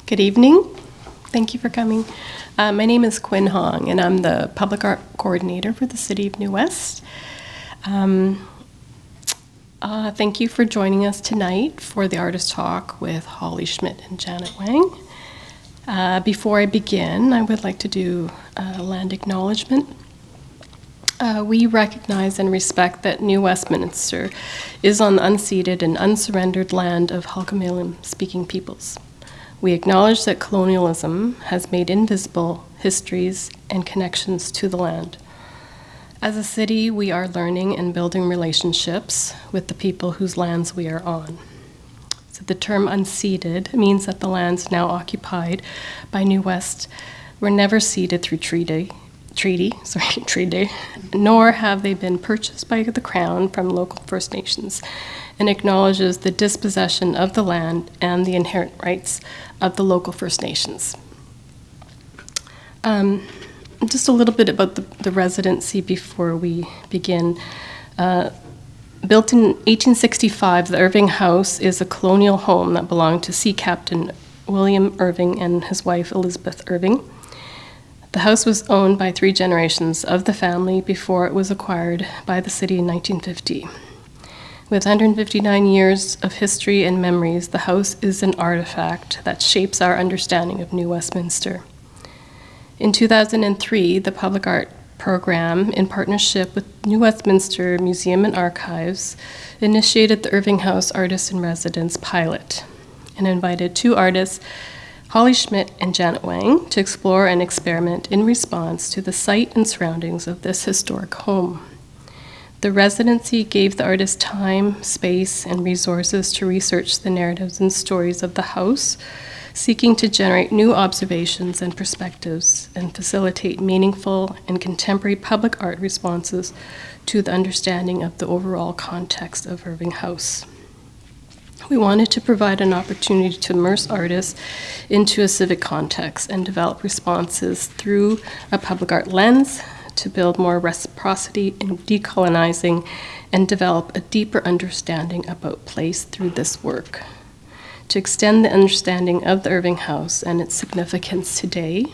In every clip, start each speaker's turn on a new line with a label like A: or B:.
A: Good evening. Thank you for coming. My name is Quinn Hong, and I'm the Public Art Coordinator for the City of New West. Thank you for joining us tonight for the Artist Talk with Holly Schmidt and Janet Wang. Before I begin, I would like to do a land acknowledgement. We recognize and respect that New Westminster is on the unceded and unsurrendered land of Halkomelem-speaking peoples. We acknowledge that colonialism has made invisible histories and connections to the land. As a city, we are learning and building relationships with the people whose lands we are on. So the term unceded means that the lands now occupied by New West were never ceded through treaty, nor have they been purchased by the Crown from local First Nations, and acknowledges the dispossession of the land and the inherent rights of the local First Nations. Just a little bit about the residency before we begin. Built in 1865, the Irving House is a colonial home that belonged to Sea Captain William Irving and his wife Elizabeth Irving. The house was owned by 3 generations of the family before it was acquired by the city in 1950. With 159 years of history and memories, the house is an artifact that shapes our understanding of New Westminster. In 2003, the Public Art Program, in partnership with New Westminster Museum and Archives, initiated the Irving House Artist in Residence pilot and invited 2 artists, Holly Schmidt and Janet Wang, to explore and experiment in response to the site and surroundings of this historic home. The residency gave the artists time, space, and resources to research the narratives and stories of the house, seeking to generate new observations and perspectives and facilitate meaningful and contemporary public art responses to the understanding of the overall context of Irving House. We wanted to provide an opportunity to immerse artists into a civic context and develop responses through a public art lens to build more reciprocity in decolonizing and develop a deeper understanding about place through this work. To extend the understanding of the Irving House and its significance today,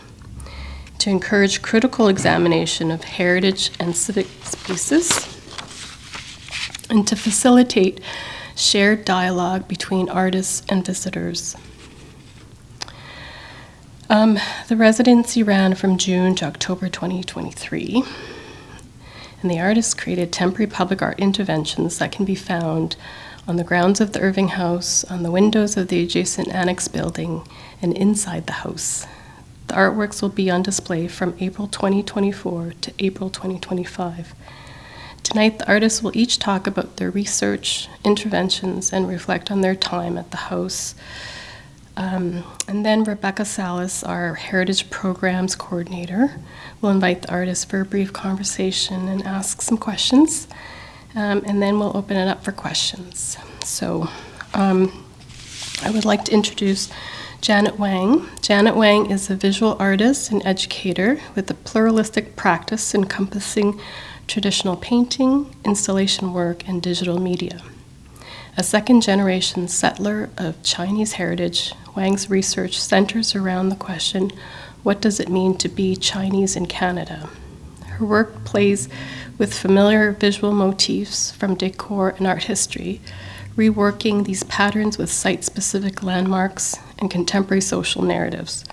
A: to encourage critical examination of heritage and civic spaces, and to facilitate shared dialogue between artists and visitors. The residency ran from June to October 2023, and the artists created temporary public art interventions that can be found on the grounds of the Irving House, on the windows of the adjacent annex building, and inside the house. The artworks will be on display from April 2024 to April 2025. Tonight, the artists will each talk about their research, interventions, and reflect on their time at the house. And then Rebecca Salas, our Heritage Programs Coordinator, will invite the artists for a brief conversation and ask some questions. And then we'll open it up for questions. So I would like to introduce Janet Wang. Janet Wang is a visual artist and educator with a pluralistic practice encompassing traditional painting, installation work, and digital media. A second-generation settler of Chinese heritage, Wang's research centers around the question, what does it mean to be Chinese in Canada? Her work plays with familiar visual motifs from decor and art history, reworking these patterns with site-specific landmarks and contemporary social narratives.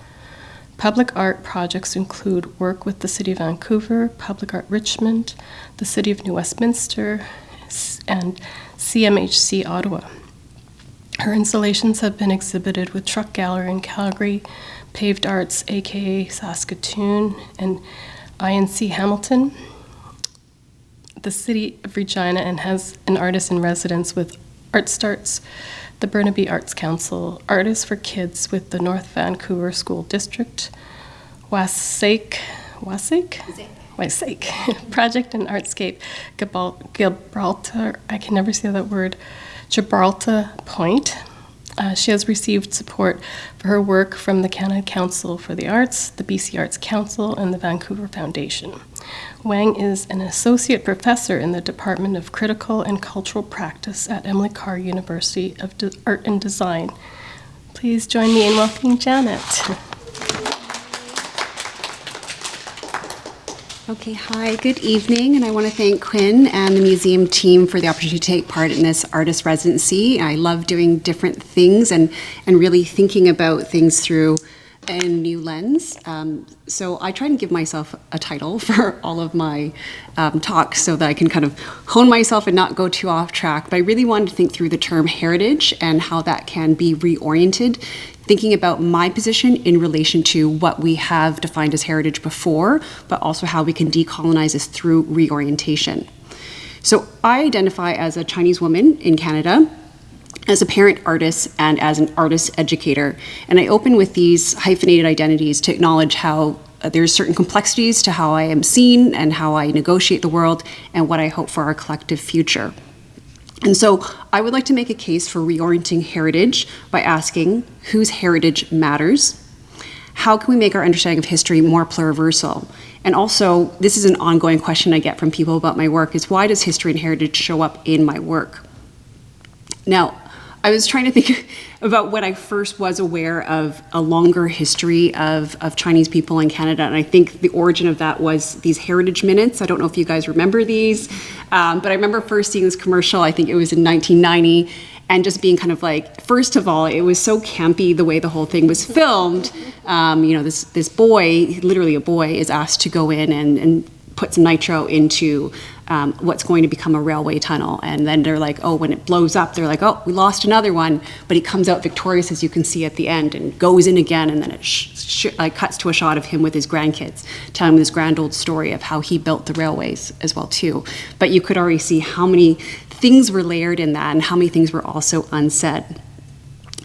A: Public art projects include work with the City of Vancouver, Public Art Richmond, the City of New Westminster, and CMHC Ottawa. Her installations have been exhibited with Truck Gallery in Calgary, Paved Arts, aka Saskatoon, and INC Hamilton, the City of Regina, and has an artist in residence with Art Starts, the Burnaby Arts Council, Artists for Kids with the North Vancouver School District, Quiescence Project and Artscape Gibraltar, I can never say that word, Gibraltar Point. She has received support for her work from the Canada Council for the Arts, the BC Arts Council, and the Vancouver Foundation. Wang is an associate professor in the Department of Critical and Cultural Practice at Emily Carr University of Art and Design. Please join me in welcoming Janet.
B: Okay, hi, good evening, and I want to thank Quinn and the museum team for the opportunity to take part in this artist residency. I love doing different things and really thinking about things through a new lens. So I try and give myself a title for all of my talks so that I can kind of hone myself and not go too off track. But I really wanted to think through the term heritage and how that can be reoriented, thinking about my position in relation to what we have defined as heritage before, but also how we can decolonize this through reorientation. So I identify as a Chinese woman in Canada, as a parent artist, and as an artist educator. And I open with these hyphenated identities to acknowledge how there's certain complexities to how I am seen and how I negotiate the world and what I hope for our collective future. And so I would like to make a case for reorienting heritage by asking whose heritage matters. How can we make our understanding of history more pluriversal? And also, this is an ongoing question I get from people about my work, is why does history and heritage show up in my work? Now, I was trying to think about when I first was aware of a longer history of Chinese people in Canada, and I think the origin of that was these heritage minutes. I don't know if you guys remember these, but I remember first seeing this commercial, I think it was in 1990, and just being kind of like, first of all, it was so campy the way the whole thing was filmed. This boy, literally a boy, is asked to go in and put some nitro into what's going to become a railway tunnel. And then they're like, oh, when it blows up, they're like, oh, we lost another one. But he comes out victorious, as you can see at the end, and goes in again. And then it cuts to a shot of him with his grandkids, telling this grand old story of how he built the railways as well, too. But you could already see how many things were layered in that and how many things were also unsaid.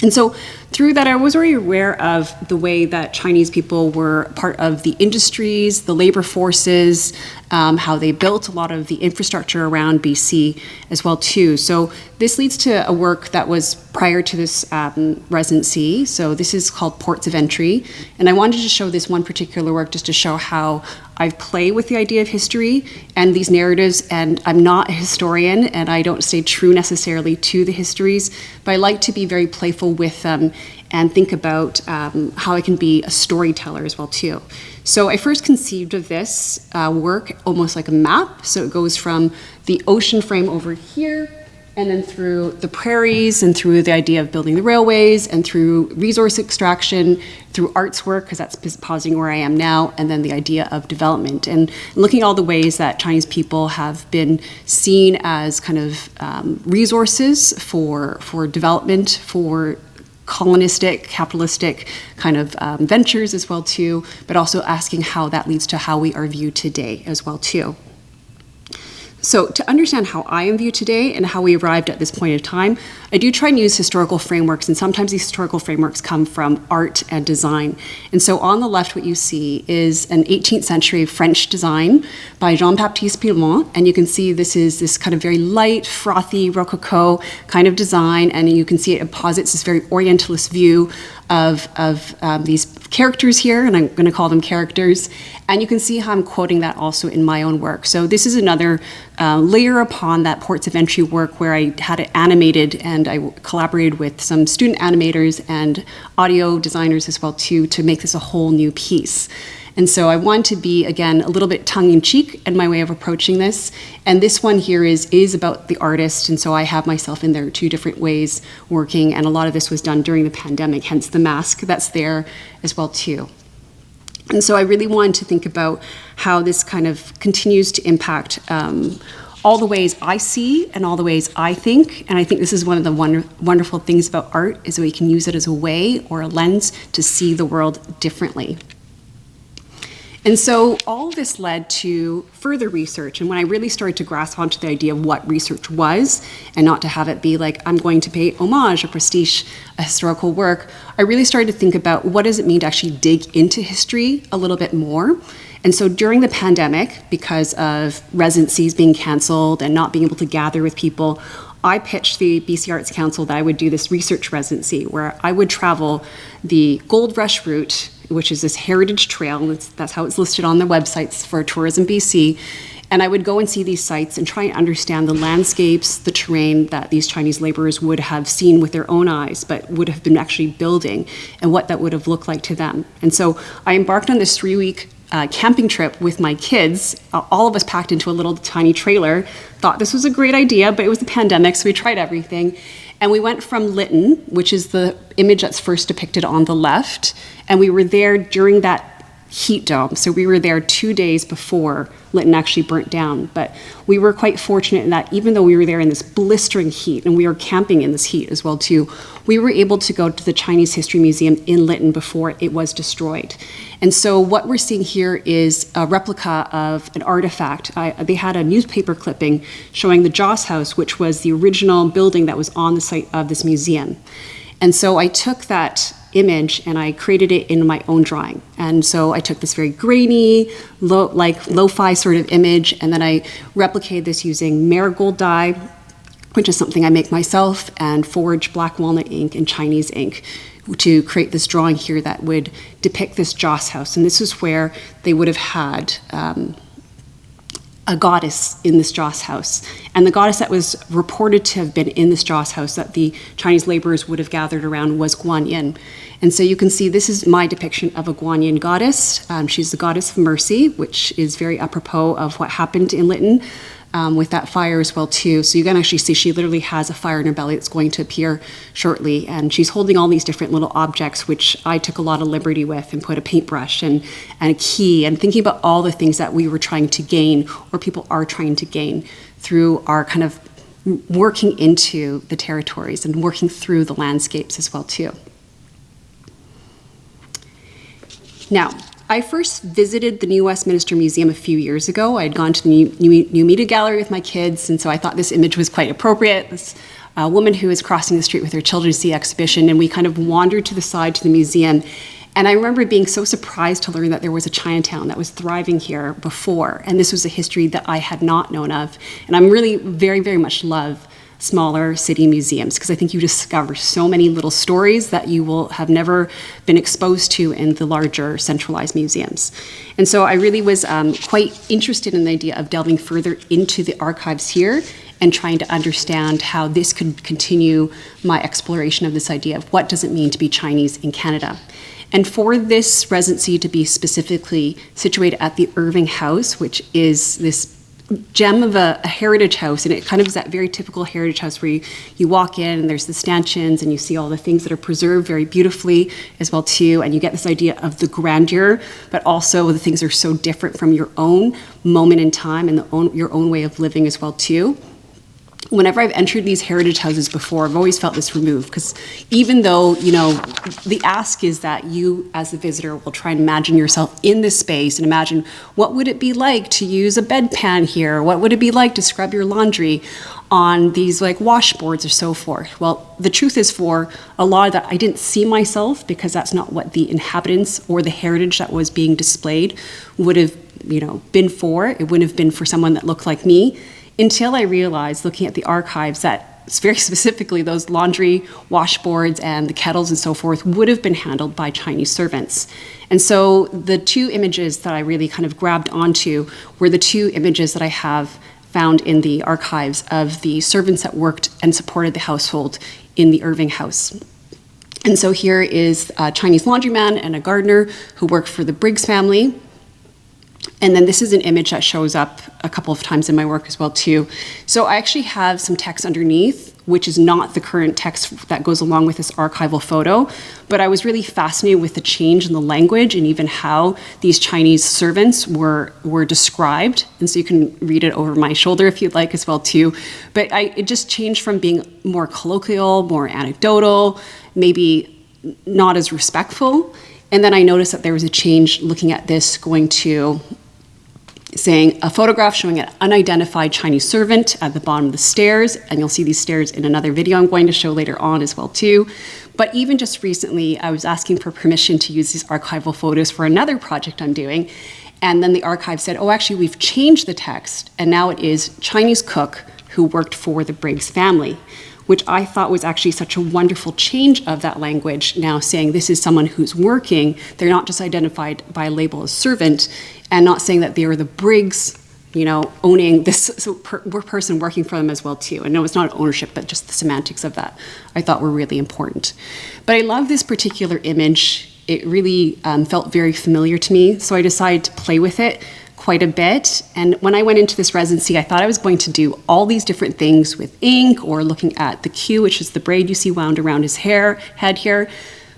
B: And so through that, I was already aware of the way that Chinese people were part of the industries, the labor forces, how they built a lot of the infrastructure around BC as well too. So this leads to a work that was prior to this residency. So this is called Ports of Entry. And I wanted to show this one particular work just to show how I play with the idea of history and these narratives, and I'm not a historian and I don't stay true necessarily to the histories, but I like to be very playful with them and think about how I can be a storyteller as well too. So I first conceived of this work almost like a map. So it goes from the ocean frame over here, and then through the prairies, and through the idea of building the railways, and through resource extraction, through arts work, because that's positing where I am now, and then the idea of development. And looking at all the ways that Chinese people have been seen as kind of resources for development, for colonistic, capitalistic kind of ventures as well too, but also asking how that leads to how we are viewed today as well too. So to understand how I am viewed today and how we arrived at this point in time, I do try and use historical frameworks, and sometimes these historical frameworks come from art and design. And so on the left, what you see is an 18th century French design by Jean-Baptiste Pilon, and you can see this is this kind of very light, frothy, rococo kind of design, and you can see it posits this very orientalist view of these characters here, and I'm going to call them characters. And you can see how I'm quoting that also in my own work. So this is another layer upon that Ports of Entry work where I had it animated, and I collaborated with some student animators and audio designers as well too to make this a whole new piece. And so I want to be, again, a little bit tongue-in-cheek in my way of approaching this. And this one here is about the artist, and so I have myself in there two different ways working, and a lot of this was done during the pandemic, hence the mask that's there as well too. And so I really wanted to think about how this kind of continues to impact all the ways I see and all the ways I think. And I think this is one of the wonderful things about art, is that we can use it as a way or a lens to see the world differently. And so all of this led to further research. And when I really started to grasp onto the idea of what research was, and not to have it be like, I'm going to pay homage or prestige a historical work, I really started to think about what does it mean to actually dig into history a little bit more. And so during the pandemic, because of residencies being canceled and not being able to gather with people, I pitched the BC Arts Council that I would do this research residency where I would travel the Gold Rush route, which is this heritage trail, that's how it's listed on the websites for Tourism BC, And I would go and see these sites and try and understand the landscapes, the terrain that these Chinese laborers would have seen with their own eyes, but would have been actually building, and what that would have looked like to them. And so I embarked on this 3-week camping trip with my kids, all of us packed into a little tiny trailer. Thought this was a great idea, but it was the pandemic, so we tried everything. And we went from Lytton, which is the image that's first depicted on the left, and we were there during that heat dome. So we were there 2 days before Lytton actually burnt down. But we were quite fortunate in that even though we were there in this blistering heat, and we were camping in this heat as well too, we were able to go to the Chinese History Museum in Lytton before it was destroyed. And so what we're seeing here is a replica of an artifact. They had a newspaper clipping showing the Joss House, which was the original building that was on the site of this museum. And so I took that image and I created it in my own drawing. And so I took this very grainy, lo-fi sort of image, and then I replicated this using marigold dye, which is something I make myself, and forged black walnut ink and Chinese ink to create this drawing here that would depict this Joss House. And this is where they would have had a goddess in this Joss House. And the goddess that was reported to have been in this Joss House that the Chinese laborers would have gathered around was Guanyin. And so you can see this is my depiction of a Guanyin goddess. She's the goddess of mercy, which is very apropos of what happened in Lytton with that fire as well too. So you can actually see she literally has a fire in her belly that's going to appear shortly. And she's holding all these different little objects, which I took a lot of liberty with and put a paintbrush and a key, and thinking about all the things that we were trying to gain, or people are trying to gain through our kind of working into the territories and working through the landscapes as well too. Now, I first visited the New Westminster Museum a few years ago. I had gone to the New Media Gallery with my kids, and so I thought this image was quite appropriate. This woman who was crossing the street with her children to see the exhibition, and we kind of wandered to the side to the museum. And I remember being so surprised to learn that there was a Chinatown that was thriving here before, and this was a history that I had not known of. And I'm really very, very much love smaller city museums, because I think you discover so many little stories that you will have never been exposed to in the larger centralized museums. And so I really was quite interested in the idea of delving further into the archives here and trying to understand how this could continue my exploration of this idea of what does it mean to be Chinese in Canada. And for this residency to be specifically situated at the Irving House, which is this gem of a heritage house, and it kind of is that very typical heritage house where you walk in and there's the stanchions and you see all the things that are preserved very beautifully as well too, and you get this idea of the grandeur, but also the things are so different from your own moment in time and your own way of living as well too. Whenever I've entered these heritage houses before, I've always felt this removed, because even though, you know, the ask is that you as the visitor will try and imagine yourself in this space and imagine what would it be like to use a bedpan here? What would it be like to scrub your laundry on these like washboards or so forth? Well, the truth is, for a lot of that, I didn't see myself, because that's not what the inhabitants or the heritage that was being displayed would have, you know, been for. It wouldn't have been for someone that looked like me, until I realized, looking at the archives, that very specifically those laundry washboards and the kettles and so forth would have been handled by Chinese servants. And so the two images that I really kind of grabbed onto were the two images that I have found in the archives of the servants that worked and supported the household in the Irving House. And so here is a Chinese laundryman and a gardener who worked for the Briggs family. And then this is an image that shows up a couple of times in my work as well too. So I actually have some text underneath, which is not the current text that goes along with this archival photo, but I was really fascinated with the change in the language and even how these Chinese servants were described. And so you can read it over my shoulder if you'd like as well too. But it just changed from being more colloquial, more anecdotal, maybe not as respectful. And then I noticed that there was a change looking at this, going to saying a photograph showing an unidentified Chinese servant at the bottom of the stairs, and you'll see these stairs in another video I'm going to show later on as well too. But even just recently, I was asking for permission to use these archival photos for another project I'm doing, and then the archive said, oh, actually we've changed the text, and now it is Chinese cook who worked for the Briggs family, which I thought was actually such a wonderful change of that language, now saying this is someone who's working. They're not just identified by a label as servant, and not saying that they are the Briggs owning this person working for them as well too. And no, it's not ownership, but just the semantics of that I thought were really important. But I love this particular image. It really felt very familiar to me, so I decided to play with it quite a bit. And when I went into this residency, I thought I was going to do all these different things with ink or looking at the queue, which is the braid you see wound around his head here.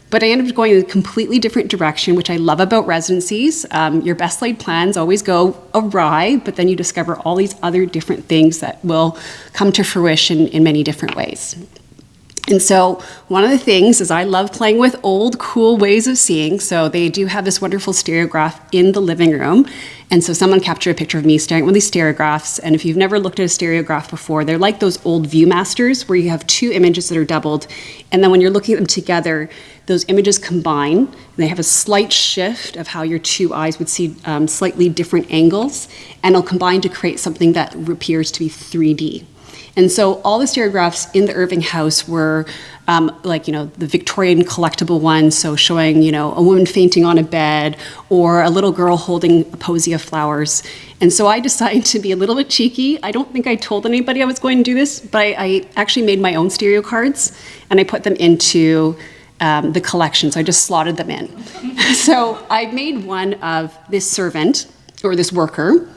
B: But I ended up going in a completely different direction, which I love about residencies. Your best laid plans always go awry, but then you discover all these other different things that will come to fruition in many different ways. And so one of the things is I love playing with old, cool ways of seeing. So they do have this wonderful stereograph in the living room. And so someone captured a picture of me staring at one of these stereographs. And if you've never looked at a stereograph before, they're like those old Viewmasters where you have two images that are doubled. And then when you're looking at them together, those images combine. They have a slight shift of how your two eyes would see slightly different angles. And they'll combine to create something that appears to be 3D. And so all the stereographs in the Irving House were the Victorian collectible ones, so showing, a woman fainting on a bed or a little girl holding a posy of flowers. And so I decided to be a little bit cheeky. I don't think I told anybody I was going to do this, but I actually made my own stereo cards and I put them into the collection. So I just slotted them in. So I made one of this servant or this worker.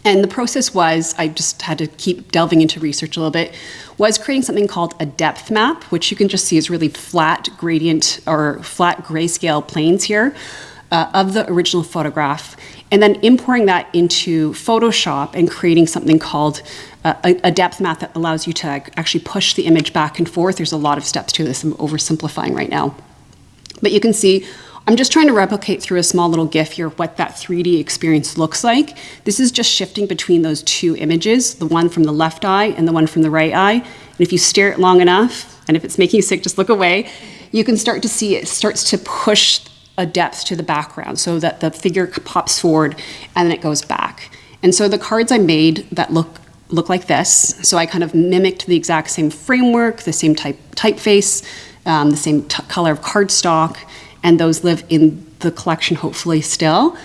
B: And the process was, I just had to keep delving into research a little bit, was creating something called a depth map, which you can just see is really flat gradient or flat grayscale planes here of the original photograph. And then importing that into Photoshop and creating something called a depth map that allows you to actually push the image back and forth. There's a lot of steps to this. I'm oversimplifying right now. But you can see I'm just trying to replicate through a small little GIF here what that 3D experience looks like. This is just shifting between those two images, the one from the left eye and the one from the right eye. And if you stare at it long enough, and if it's making you sick, just look away, you can start to see it starts to push a depth to the background so that the figure pops forward and then it goes back. And so the cards I made that look like this, so I kind of mimicked the exact same framework, the same typeface, the same color of cardstock, and those live in the collection hopefully still.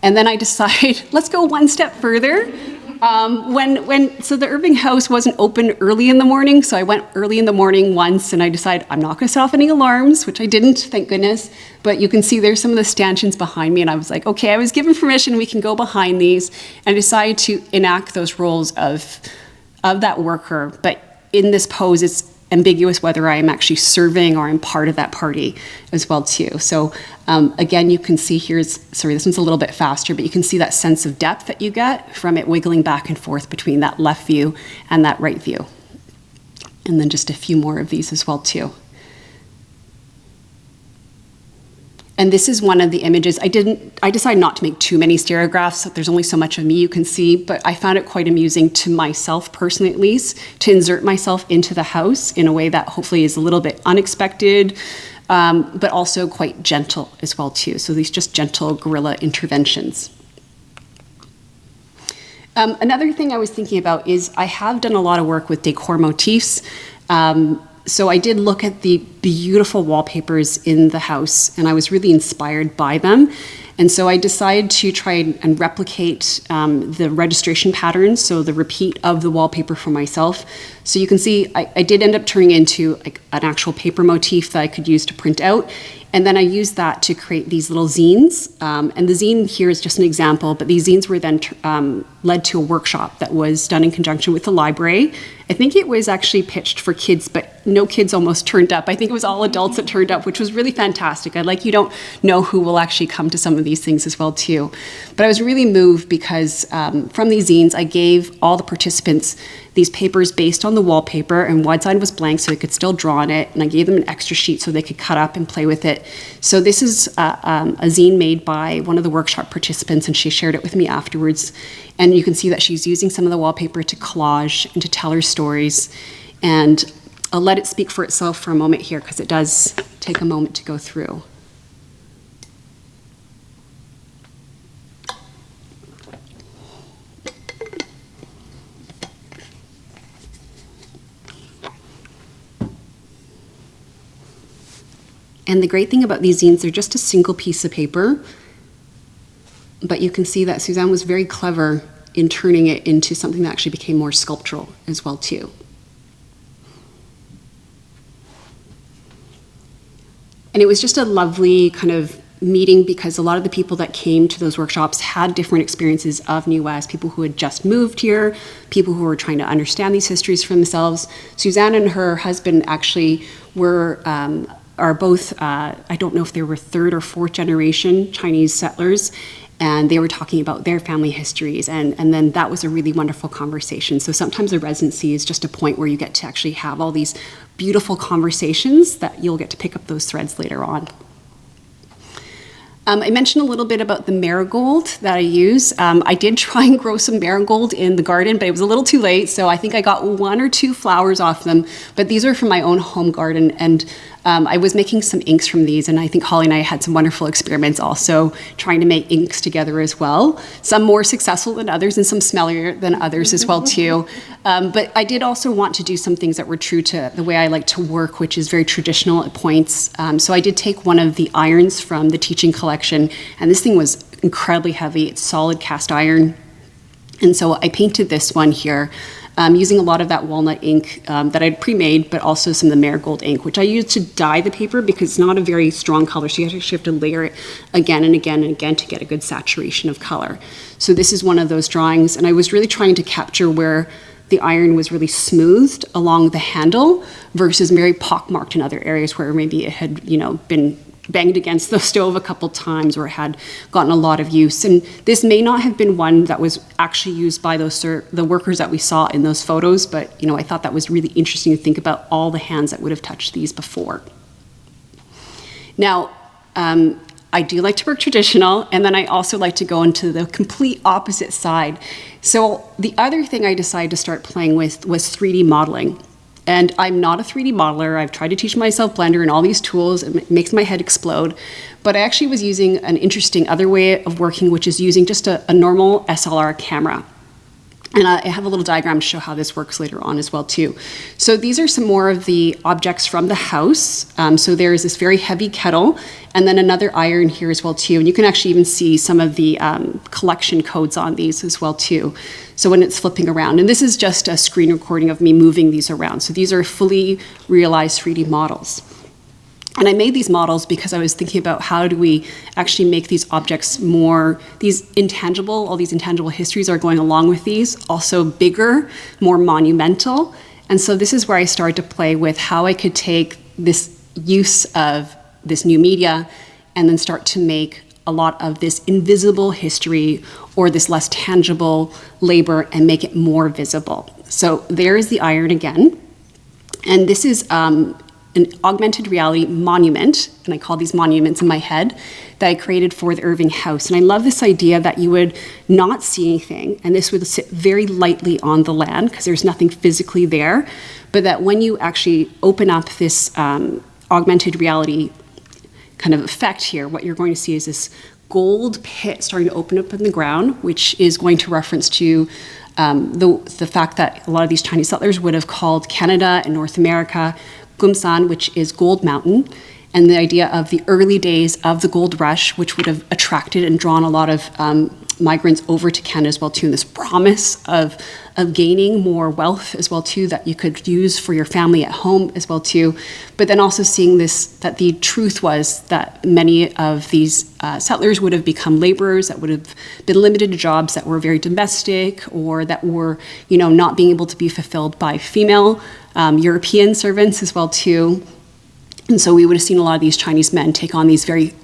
B: And then I decided, let's go one step further. So the Irving House wasn't open early in the morning, so I went early in the morning once and I decided I'm not gonna set off any alarms, which I didn't, thank goodness. But you can see there's some of the stanchions behind me and I was like, okay, I was given permission, we can go behind these. And I decided to enact those roles of that worker. But in this pose, it's ambiguous whether I am actually serving or I'm part of that party as well too. So again, you can see sorry, this one's a little bit faster, but you can see that sense of depth that you get from it wiggling back and forth between that left view and that right view. And then just a few more of these as well too. And this is one of the images. I decided not to make too many stereographs. There's only so much of me you can see, but I found it quite amusing to myself personally at least, to insert myself into the house in a way that hopefully is a little bit unexpected, but also quite gentle as well too. So these just gentle guerrilla interventions. Another thing I was thinking about is I have done a lot of work with decor motifs. So I did look at the beautiful wallpapers in the house and I was really inspired by them. And so I decided to try and replicate the registration patterns, so the repeat of the wallpaper for myself. So you can see I did end up turning into an actual paper motif that I could use to print out. And then I used that to create these little zines. And the zine here is just an example, but these zines were then led to a workshop that was done in conjunction with the library. I think it was actually pitched for kids, but no kids almost turned up. I think it was all adults that turned up, which was really fantastic. You don't know who will actually come to some of these things as well too. But I was really moved because from these zines, I gave all the participants these papers based on the wallpaper, and one side was blank so they could still draw on it, and I gave them an extra sheet so they could cut up and play with it. So this is a zine made by one of the workshop participants, and she shared it with me afterwards. And you can see that she's using some of the wallpaper to collage and to tell her stories. And I'll let it speak for itself for a moment here because it does take a moment to go through. And the great thing about these zines, they're just a single piece of paper, but you can see that Suzanne was very clever in turning it into something that actually became more sculptural as well too. And it was just a lovely kind of meeting because a lot of the people that came to those workshops had different experiences of New West, people who had just moved here, people who were trying to understand these histories for themselves. Suzanne and her husband actually are both, I don't know if they were third or fourth generation Chinese settlers, and they were talking about their family histories, and then that was a really wonderful conversation. So sometimes a residency is just a point where you get to actually have all these beautiful conversations that you'll get to pick up those threads later on. I mentioned a little bit about the marigold that I use. I did try and grow some marigold in the garden, but it was a little too late, so I think I got 1 or 2 flowers off them, but these are from my own home garden, and I was making some inks from these, and I think Holly and I had some wonderful experiments also trying to make inks together as well. Some more successful than others, and some smellier than others as well too. But I did also want to do some things that were true to the way I like to work, which is very traditional at points. So I did take one of the irons from the teaching collection, and this thing was incredibly heavy. It's solid cast iron. And so I painted this one here using a lot of that walnut ink that I'd pre-made, but also some of the marigold ink, which I used to dye the paper because it's not a very strong color, so you actually have to layer it again and again and again to get a good saturation of color. So this is one of those drawings, and I was really trying to capture where the iron was really smoothed along the handle versus very pockmarked in other areas where maybe it had, been banged against the stove a couple times or had gotten a lot of use. And this may not have been one that was actually used by the workers that we saw in those photos, but I thought that was really interesting to think about all the hands that would have touched these before. Now, I do like to work traditional, and then I also like to go into the complete opposite side. So the other thing I decided to start playing with was 3D modeling. And I'm not a 3D modeler. I've tried to teach myself Blender and all these tools. It makes my head explode. But I actually was using an interesting other way of working, which is using just a normal SLR camera. And I have a little diagram to show how this works later on as well too. So these are some more of the objects from the house. So there's this very heavy kettle, and then another iron here as well too. And you can actually even see some of the collection codes on these as well too. So when it's flipping around, and this is just a screen recording of me moving these around. So these are fully realized 3D models. And I made these models because I was thinking about how do we actually make these objects more, all these intangible histories are going along with these, also bigger, more monumental. And so this is where I started to play with how I could take this use of this new media and then start to make a lot of this invisible history or this less tangible labor and make it more visible. So there is the iron again. And this is an augmented reality monument, and I call these monuments in my head, that I created for the Irving House. And I love this idea that you would not see anything, and this would sit very lightly on the land because there's nothing physically there, but that when you actually open up this augmented reality kind of effect here, what you're going to see is this gold pit starting to open up in the ground, which is going to reference to the fact that a lot of these Chinese settlers would have called Canada and North America Gumsan, which is Gold Mountain, and the idea of the early days of the gold rush, which would have attracted and drawn a lot of migrants over to Canada as well too, and this promise of gaining more wealth as well too that you could use for your family at home as well too, but then also seeing this, that the truth was that many of these settlers would have become laborers that would have been limited to jobs that were very domestic or that were not being able to be fulfilled by female European servants as well too. And so we would have seen a lot of these Chinese men take on these very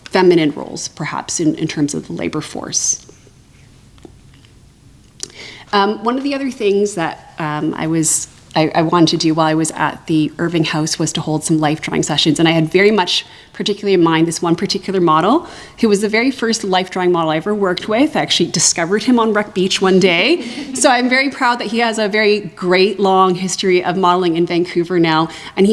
B: feminine roles, perhaps, in terms of the labor force. One of the other things that I wanted to do while I was at the Irving House was to hold some life drawing sessions. And I had very much particularly in mind this one particular model who was the very first life drawing model I ever worked with. I actually discovered him on Wreck Beach one day. So I'm very proud that he has a very great long history of modeling in Vancouver now. And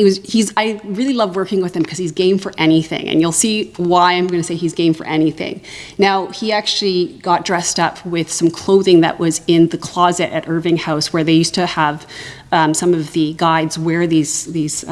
B: I really love working with him because he's game for anything. And you'll see why I'm going to say he's game for anything. Now, he actually got dressed up with some clothing that was in the closet at Irving House where they used to have some of the guides wear these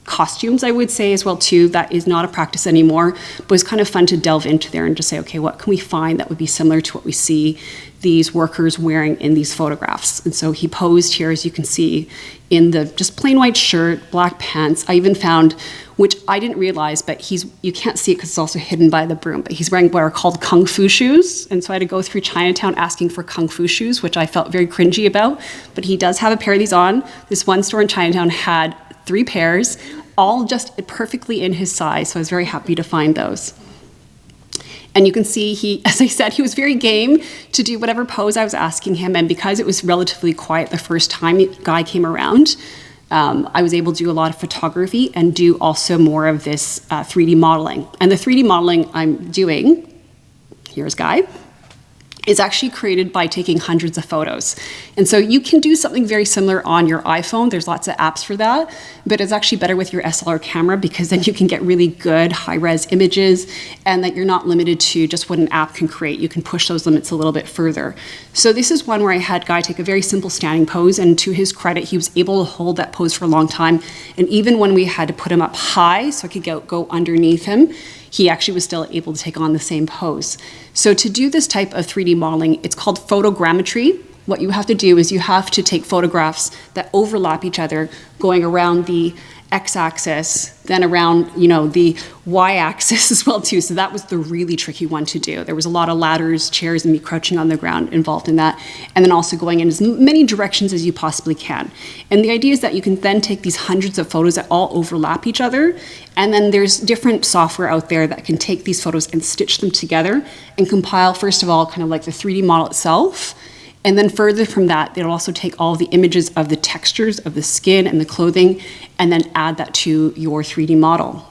B: costumes, I would say, as well too. That is not a practice anymore, but it was kind of fun to delve into there and just say, okay, what can we find that would be similar to what we see these workers wearing in these photographs. And so he posed here, as you can see, in the just plain white shirt, black pants. I even found, which I didn't realize, but you can't see it because it's also hidden by the broom, but he's wearing what are called kung fu shoes. And so I had to go through Chinatown asking for kung fu shoes, which I felt very cringy about. But he does have a pair of these on. This one store in Chinatown had 3 pairs, all just perfectly in his size. So I was very happy to find those. And you can see he, as I said, he was very game to do whatever pose I was asking him. And because it was relatively quiet the first time the guy came around, I was able to do a lot of photography and do also more of this 3D modeling. And the 3D modeling I'm doing, here's Guy, is actually created by taking hundreds of photos. And so you can do something very similar on your iPhone. There's lots of apps for that, but it's actually better with your SLR camera because then you can get really good high-res images and that you're not limited to just what an app can create. You can push those limits a little bit further. So this is one where I had Guy take a very simple standing pose, and to his credit, he was able to hold that pose for a long time. And even when we had to put him up high so I could go underneath him, he actually was still able to take on the same pose. So to do this type of 3D modeling, it's called photogrammetry. What you have to do is you have to take photographs that overlap each other, going around the x-axis, then around, the y-axis as well too. So that was the really tricky one to do. There was a lot of ladders, chairs, and me crouching on the ground involved in that. And then also going in as many directions as you possibly can. And the idea is that you can then take these hundreds of photos that all overlap each other. And then there's different software out there that can take these photos and stitch them together and compile, first of all, kind of like the 3D model itself. And then further from that, they'll also take all of the images of the textures of the skin and the clothing and then add that to your 3D model.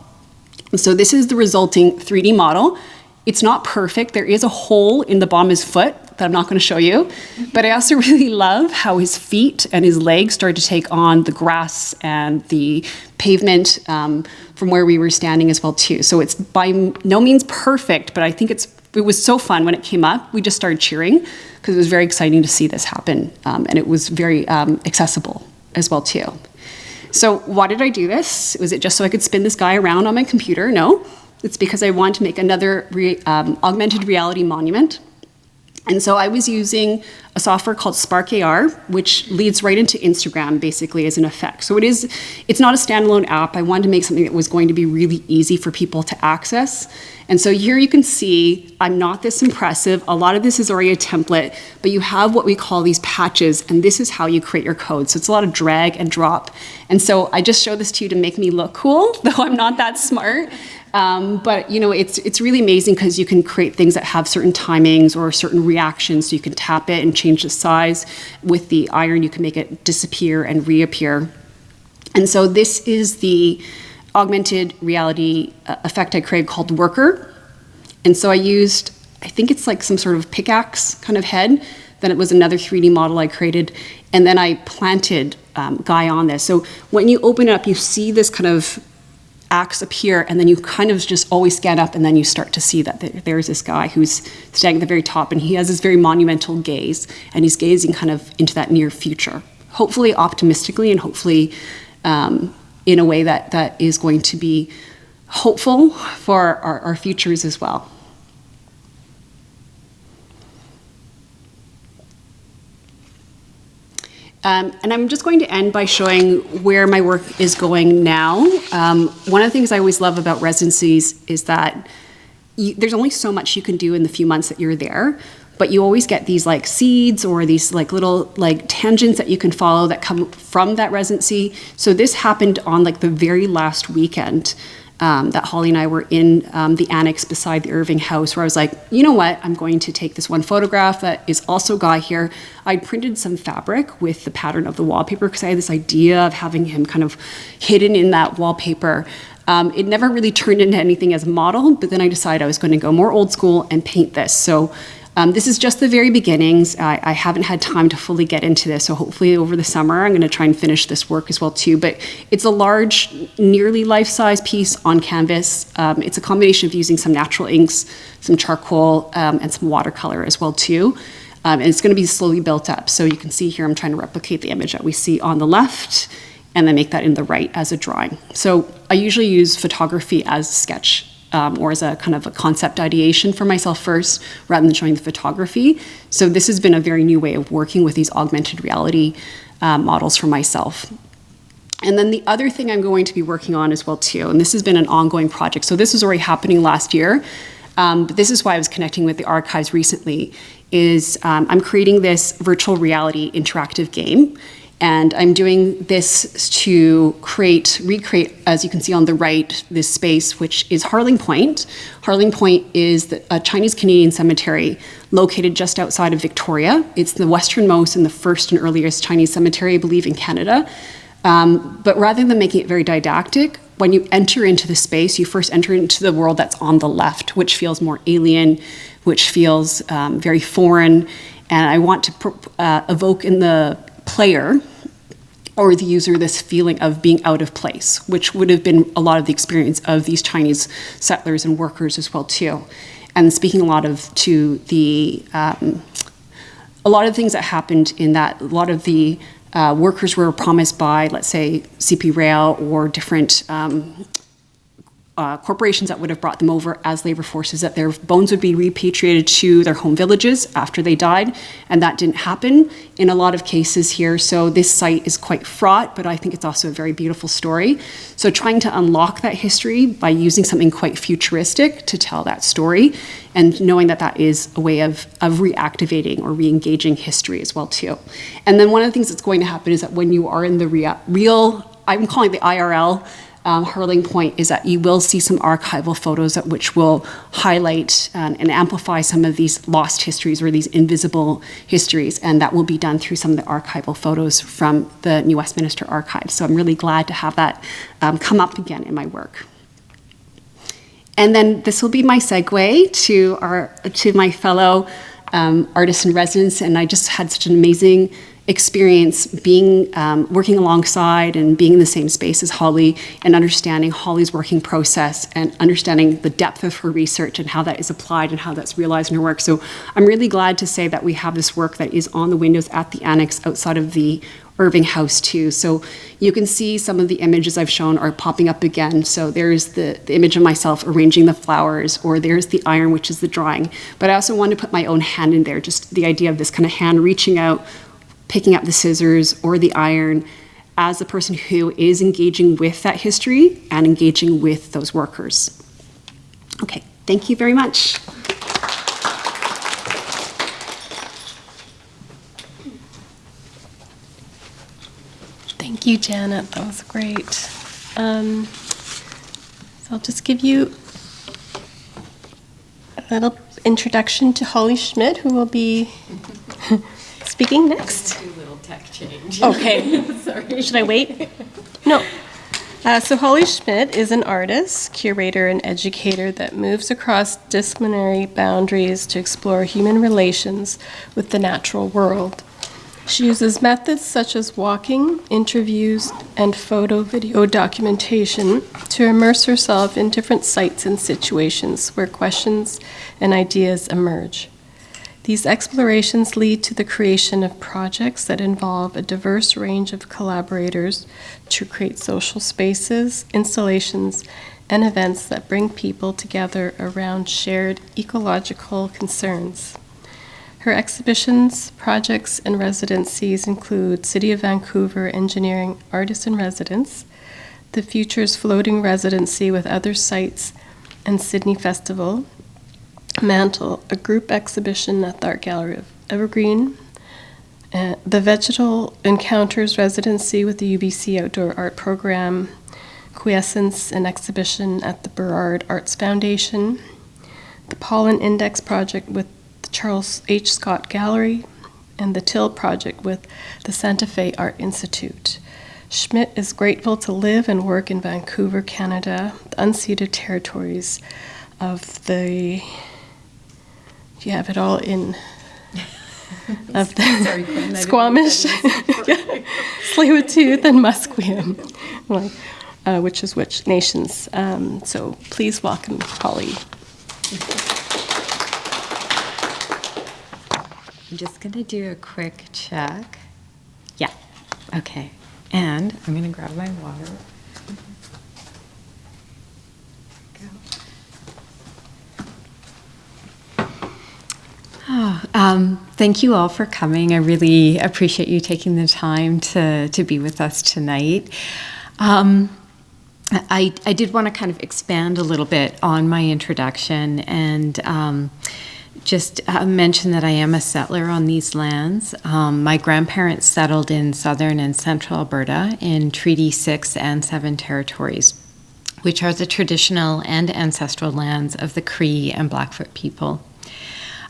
B: And so this is the resulting 3D model. It's not perfect. There is a hole in the bottom of his foot that I'm not going to show you. But I also really love how his feet and his legs started to take on the grass and the pavement from where we were standing as well too. So it's by no means perfect, but I think it was so fun when it came up. We just started cheering because it was very exciting to see this happen. And it was very accessible as well too. So why did I do this? Was it just so I could spin this guy around on my computer? No, it's because I wanted to make another augmented reality monument. And so I was using a software called Spark AR, which leads right into Instagram basically as an effect. So it's not a standalone app. I wanted to make something that was going to be really easy for people to access. And so here you can see, I'm not this impressive. A lot of this is already a template, but you have what we call these patches, and this is how you create your code. So it's a lot of drag and drop. And so I just show this to you to make me look cool, though I'm not that smart. But it's really amazing because you can create things that have certain timings or certain reactions. So you can tap it and change the size. With the iron, you can make it disappear and reappear. And so this is the augmented reality effect I created called Worker. And so I used, I think it's like some sort of pickaxe kind of head. Then it was another 3D model I created. And then I planted Guy on this. So when you open it up, you see this kind of axe appear, and then you kind of just always scan up, and then you start to see that there's this guy who's standing at the very top, and he has this very monumental gaze, and he's gazing kind of into that near future, hopefully optimistically, and hopefully in a way that is going to be hopeful for our futures as well. And I'm just going to end by showing where my work is going now. One of the things I always love about residencies is that there's only so much you can do in the few months that you're there, but you always get these like seeds or these like little like tangents that you can follow that come from that residency. So this happened on like the very last weekend that Holly and I were in the annex beside the Irving House, where I was like, you know what, I'm going to take this one photograph that is also Guy here. I printed some fabric with the pattern of the wallpaper because I had this idea of having him kind of hidden in that wallpaper. It never really turned into anything as a model, but then I decided I was going to go more old school and paint this. So this is just the very beginnings. I haven't had time to fully get into this, so hopefully over the summer I'm going to try and finish this work as well too. But it's a large, nearly life-size piece on canvas. It's a combination of using some natural inks, some charcoal, and some watercolor as well too. And it's going to be slowly built up. So you can see here I'm trying to replicate the image that we see on the left and then make that in the right as a drawing. So I usually use photography as sketch or as a kind of a concept ideation for myself first, rather than showing the photography. So this has been a very new way of working with these augmented reality models for myself. And then the other thing I'm going to be working on as well too, and this has been an ongoing project. So this was already happening last year, but this is why I was connecting with the archives recently, is I'm creating this virtual reality interactive game. And I'm doing this to recreate, as you can see on the right, this space, which is Harling Point. Harling Point is a Chinese-Canadian cemetery located just outside of Victoria. It's the westernmost and the first and earliest Chinese cemetery, I believe, in Canada. But rather than making it very didactic, when you enter into the space, you first enter into the world that's on the left, which feels more alien, which feels very foreign. And I want to evoke in the player or the user this feeling of being out of place, which would have been a lot of the experience of these Chinese settlers and workers as well too. And speaking a lot of things that happened in that, a lot of the workers were promised by, let's say, CP Rail or different corporations that would have brought them over as labor forces, that their bones would be repatriated to their home villages after they died, and that didn't happen in a lot of cases here. So this site is quite fraught, but I think it's also a very beautiful story. So trying to unlock that history by using something quite futuristic to tell that story, and knowing that that is a way of reactivating or re-engaging history as well too. And then one of the things that's going to happen is that when you are in the real, I'm calling it the IRL, Harling Point, is that you will see some archival photos which will highlight and amplify some of these lost histories or these invisible histories, and that will be done through some of the archival photos from the New Westminster Archives. So I'm really glad to have that come up again in my work. And then this will be my segue to my fellow artists in residence, and I just had such an amazing experience being working alongside and being in the same space as Holly, and understanding Holly's working process and understanding the depth of her research and how that is applied and how that's realized in her work. So I'm really glad to say that we have this work that is on the windows at the annex outside of the Irving House too. So you can see some of the images I've shown are popping up again. So there's the image of myself arranging the flowers, or there's the iron, which is the drawing. But I also wanted to put my own hand in there, just the idea of this kind of hand reaching out, picking up the scissors or the iron as the person who is engaging with that history and engaging with those workers. Okay, thank you very much.
A: Thank you, Janet. That was great. So I'll just give you a little introduction to Holly Schmidt, who will be speaking next.
C: Do a little tech change.
A: Okay.
C: Sorry.
A: Should I wait? No. So Holly Schmidt is an artist, curator, and educator that moves across disciplinary boundaries to explore human relations with the natural world. She uses methods such as walking, interviews, and photo-video documentation to immerse herself in different sites and situations where questions and ideas emerge. These explorations lead to the creation of projects that involve a diverse range of collaborators to create social spaces, installations, and events that bring people together around shared ecological concerns. Her exhibitions, projects, and residencies include City of Vancouver Engineering Artist in Residence, the Futures Floating Residency with Other Sites, and Sydney Festival, Mantle, a group exhibition at the Art Gallery of Evergreen, the Vegetal Encounters Residency with the UBC Outdoor Art Program, Quiescence, an exhibition at the Burrard Arts Foundation, the Pollen Index project with the Charles H. Scott Gallery, and the Till project with the Santa Fe Art Institute. Schmidt is grateful to live and work in Vancouver, Canada, the unceded territories of the, you have it all in, of the
C: Sorry, Quinn,
A: Squamish, Tsleil-Waututh, and Musqueam, which is which nations. So please welcome Holly.
C: I'm just going to do a quick check. Yeah, okay. And I'm going to grab my water. Go. Thank you all for coming. I really appreciate you taking the time to be with us tonight. I did want to kind of expand a little bit on my introduction and just mention that I am a settler on these lands. My grandparents settled in southern and central Alberta in Treaty 6 and 7 territories, which are the traditional and ancestral lands of the Cree and Blackfoot people.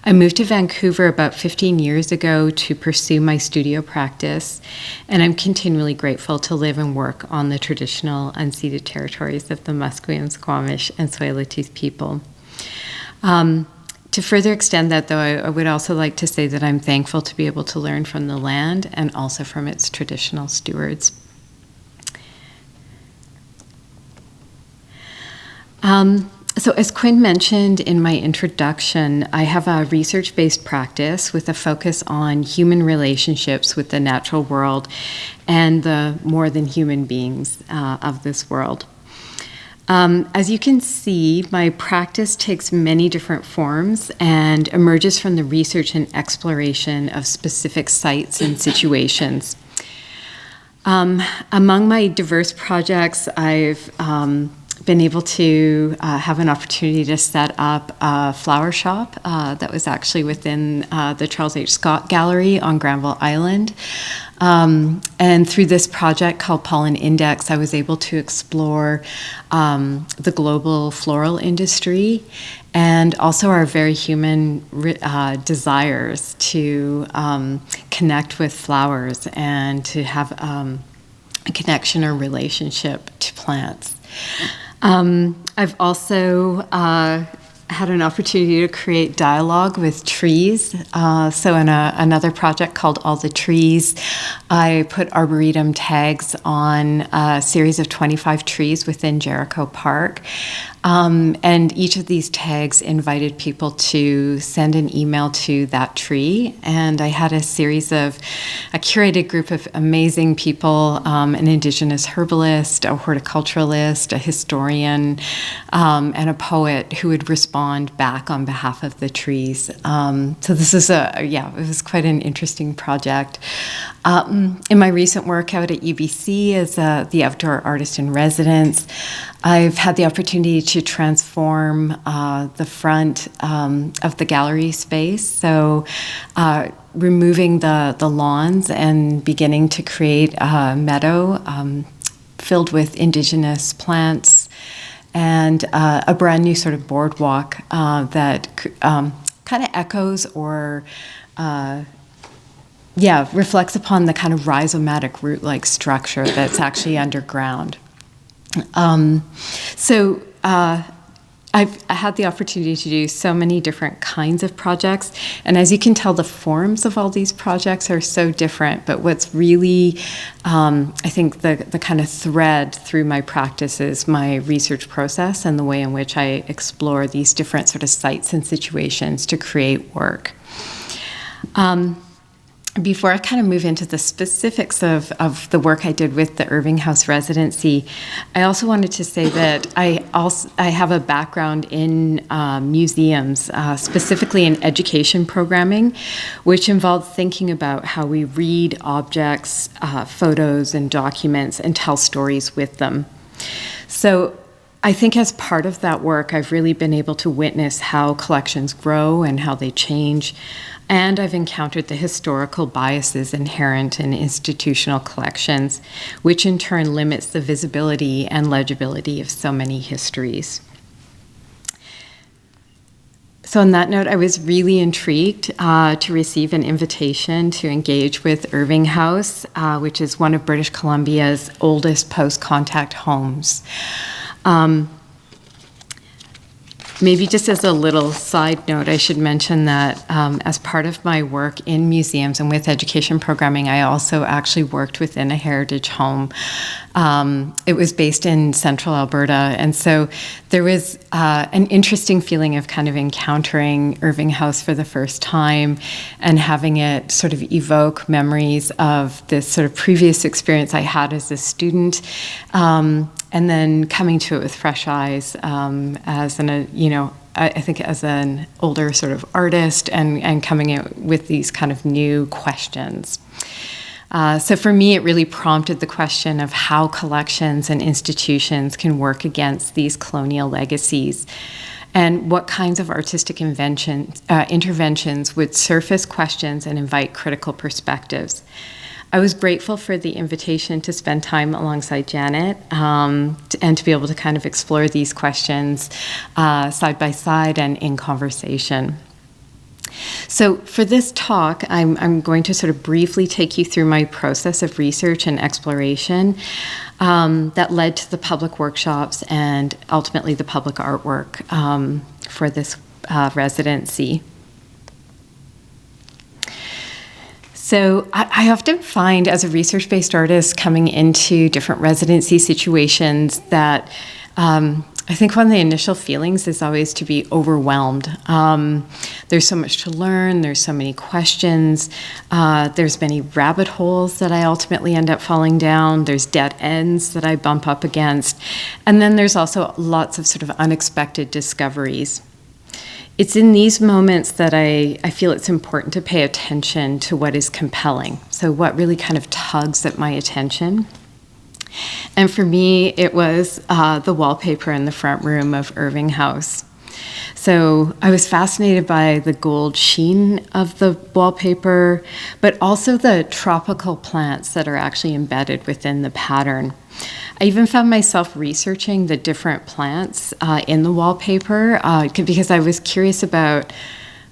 C: I moved to Vancouver about 15 years ago to pursue my studio practice, and I'm continually grateful to live and work on the traditional unceded territories of the Musqueam, Squamish, and Tsleil-Waututh people. To further extend that, though, I would also like to say that I'm thankful to be able to learn from the land and also from its traditional stewards. So as Quinn mentioned in my introduction, I have a research-based practice with a focus on human relationships with the natural world and the more than human beings of this world. As you can see, my practice takes many different forms and emerges from the research and exploration of specific sites and situations. Among my diverse projects, I've been able to have an opportunity to set up a flower shop that was actually within the Charles H. Scott Gallery on Granville Island. And through this project called Pollen Index, I was able to explore the global floral industry and also our very human desires to connect with flowers and to have a connection or relationship to plants. I've also had an opportunity to create dialogue with trees. So in another project called All the Trees, I put arboretum tags on a series of 25 trees within Jericho Park. And each of these tags invited people to send an email to that tree. And I had a curated group of amazing people, an Indigenous herbalist, a horticulturalist, a historian, and a poet who would respond back on behalf of the trees. So this is it was quite an interesting project. In my recent work out at UBC as the outdoor artist in residence, I've had the opportunity to transform the front of the gallery space. So removing the lawns and beginning to create a meadow filled with indigenous plants and a brand new sort of boardwalk that kind of echoes or reflects upon the kind of rhizomatic root-like structure that's actually underground. I've had the opportunity to do so many different kinds of projects, and as you can tell, the forms of all these projects are so different, but what's really, I think, the kind of thread through my practice is my research process and the way in which I explore these different sort of sites and situations to create work. Before I kind of move into the specifics of the work I did with the Irving House residency, I also wanted to say that I have a background in museums, specifically in education programming, which involved thinking about how we read objects, photos, and documents and tell stories with them. So I think as part of that work, I've really been able to witness how collections grow and how they change. And I've encountered the historical biases inherent in institutional collections, which in turn limits the visibility and legibility of so many histories. So on that note, I was really intrigued to receive an invitation to engage with Irving House, which is one of British Columbia's oldest post-contact homes. Maybe just as a little side note, I should mention that as part of my work in museums and with education programming, I also actually worked within a heritage home. It was based in central Alberta, and so there was an interesting feeling of kind of encountering Irving House for the first time and having it sort of evoke memories of this sort of previous experience I had as a student. And then coming to it with fresh eyes as I think as an older sort of artist and coming out with these kind of new questions. So for me, it really prompted the question of how collections and institutions can work against these colonial legacies, and what kinds of artistic interventions would surface questions and invite critical perspectives. I was grateful for the invitation to spend time alongside Janet and to be able to kind of explore these questions side by side and in conversation. So for this talk, I'm going to sort of briefly take you through my process of research and exploration that led to the public workshops and ultimately the public artwork for this residency. So I often find as a research-based artist coming into different residency situations that I think one of the initial feelings is always to be overwhelmed. There's so much to learn, there's so many questions, there's many rabbit holes that I ultimately end up falling down, there's dead ends that I bump up against, and then there's also lots of sort of unexpected discoveries. It's in these moments that I feel it's important to pay attention to what is compelling, so what really kind of tugs at my attention. And for me, it was the wallpaper in the front room of Irving House. So I was fascinated by the gold sheen of the wallpaper, but also the tropical plants that are actually embedded within the pattern. I even found myself researching the different plants in the wallpaper because I was curious about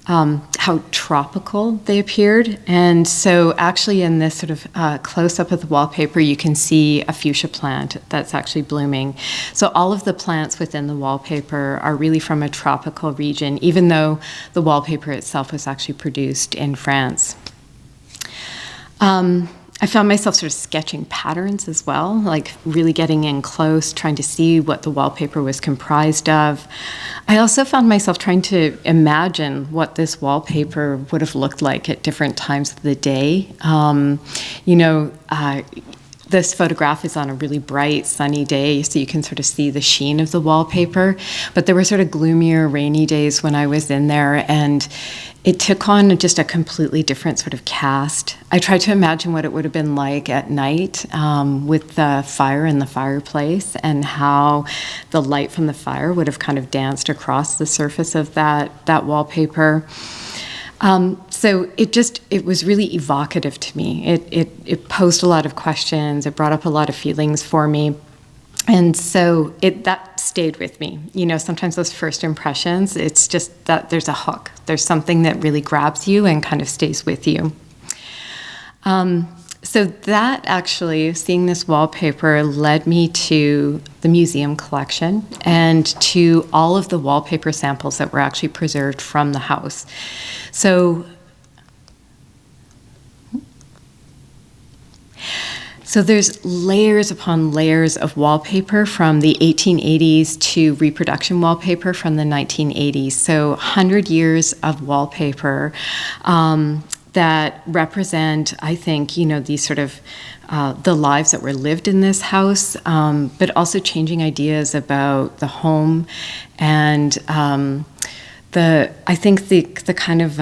C: how tropical they appeared. And so actually in this sort of close-up of the wallpaper, you can see a fuchsia plant that's actually blooming. So all of the plants within the wallpaper are really from a tropical region, even though the wallpaper itself was actually produced in France. I found myself sort of sketching patterns as well, like really getting in close, trying to see what the wallpaper was comprised of. I also found myself trying to imagine what this wallpaper would have looked like at different times of the day. This photograph is on a really bright, sunny day, so you can sort of see the sheen of the wallpaper. But there were sort of gloomier, rainy days when I was in there, and it took on just a completely different sort of cast. I tried to imagine what it would have been like at night with the fire in the fireplace and how the light from the fire would have kind of danced across the surface of that wallpaper. So it was really evocative to me. It posed a lot of questions. It brought up a lot of feelings for me. And so that stayed with me. Sometimes those first impressions, it's just that there's a hook. There's something that really grabs you and kind of stays with you. So that actually, seeing this wallpaper led me to the museum collection and to all of the wallpaper samples that were actually preserved from the house. So there's layers upon layers of wallpaper from the 1880s to reproduction wallpaper from the 1980s. So 100 years of wallpaper that represent, I think, these sort of the lives that were lived in this house, but also changing ideas about the home and I think the kind of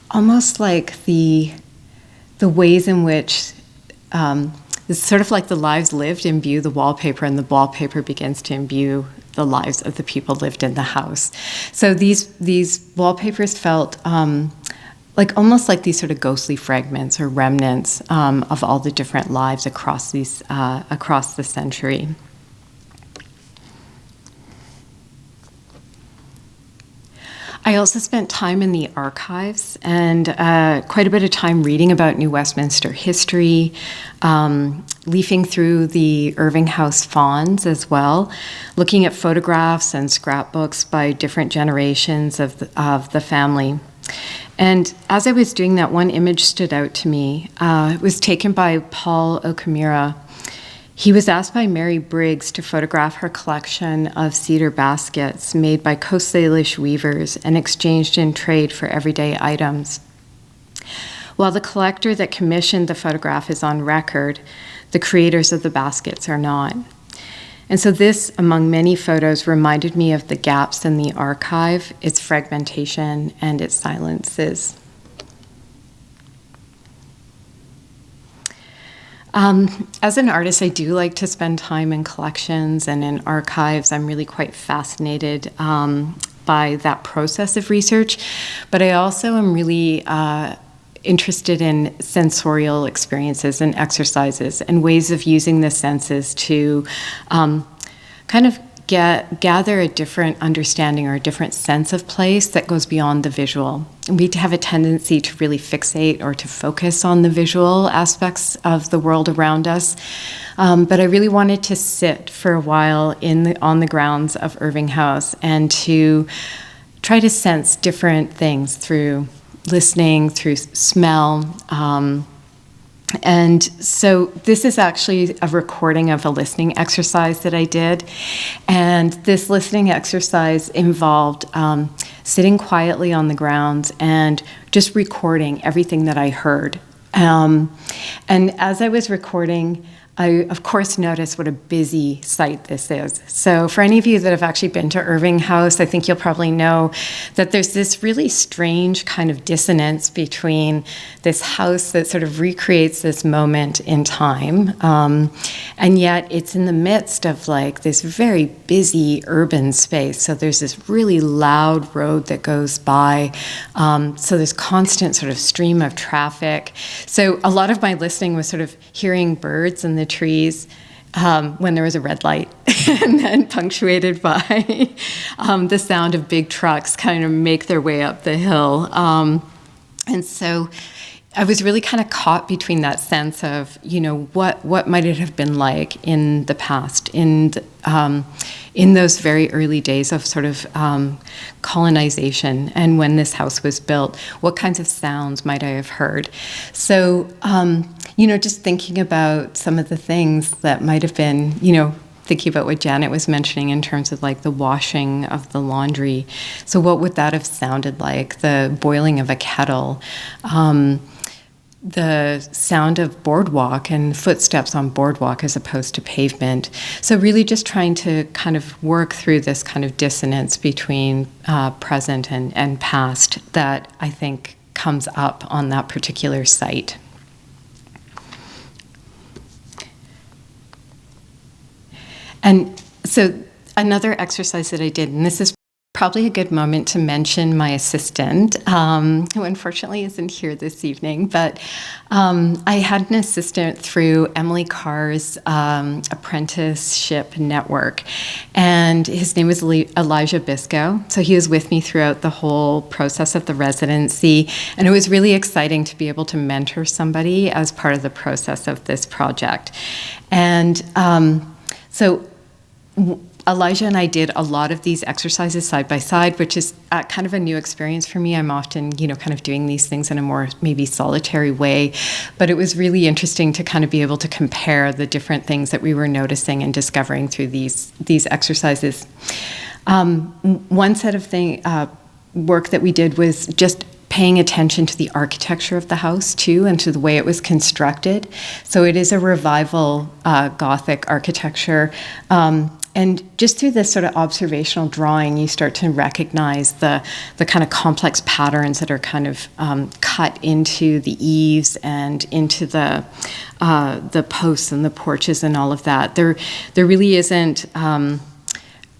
C: almost like the ways in which it's sort of like the lives lived imbue the wallpaper, and the wallpaper begins to imbue the lives of the people lived in the house. So these wallpapers felt almost like these sort of ghostly fragments or remnants of all the different lives across the century. I also spent time in the archives and quite a bit of time reading about New Westminster history, leafing through the Irving House fawns as well, looking at photographs and scrapbooks by different generations of the family. And as I was doing that, one image stood out to me. It was taken by Paul O'Camara. He was asked by Mary Briggs to photograph her collection of cedar baskets made by Coast Salish weavers and exchanged in trade for everyday items. While the collector that commissioned the photograph is on record, the creators of the baskets are not. And so this, among many photos, reminded me of the gaps in the archive, its fragmentation, and its silences. As an artist, I do like to spend time in collections and in archives. I'm really quite fascinated by that process of research, but I also am really interested in sensorial experiences and exercises and ways of using the senses to kind of gather a different understanding or a different sense of place that goes beyond the visual. We have a tendency to really fixate or to focus on the visual aspects of the world around us. But I really wanted to sit for a while on the grounds of Irving House and to try to sense different things through listening, through smell. And so this is actually a recording of a listening exercise that I did. And this listening exercise involved sitting quietly on the grounds and just recording everything that I heard. And as I was recording, I, of course, noticed what a busy site this is. So for any of you that have actually been to Irving House, I think you'll probably know that there's this really strange kind of dissonance between this house that sort of recreates this moment in time, and yet it's in the midst of like this very busy urban space. So there's this really loud road that goes by. So there's constant sort of stream of traffic. So a lot of my listening was sort of hearing birds in the trees when there was a red light, and then punctuated by the sound of big trucks kind of make their way up the hill. And so I was really kind of caught between that sense of, you know, what might it have been like in the past, in those very early days of sort of colonization, and when this house was built, what kinds of sounds might I have heard? So, you know, just thinking about some of the things that might have been, you know, thinking about what Janet was mentioning in terms of like the washing of the laundry. So what would that have sounded like? The boiling of a kettle, the sound of boardwalk and footsteps on boardwalk as opposed to pavement. So really just trying to kind of work through this kind of dissonance between present and past that I think comes up on that particular site. And so another exercise that I did, and this is probably a good moment to mention my assistant, who unfortunately isn't here this evening, but I had an assistant through Emily Carr's apprenticeship network, and his name was Elijah Bisco. So he was with me throughout the whole process of the residency, and it was really exciting to be able to mentor somebody as part of the process of this project. And so Elijah and I did a lot of these exercises side by side, which is kind of a new experience for me. I'm often, you know, kind of doing these things in a more maybe solitary way, but it was really interesting to kind of be able to compare the different things that we were noticing and discovering through these exercises. One set of work that we did was just paying attention to the architecture of the house too, and to the way it was constructed. So it is a revival Gothic architecture. And just through this sort of observational drawing, you start to recognize the kind of complex patterns that are kind of cut into the eaves and into the posts and the porches and all of that. There really isn't.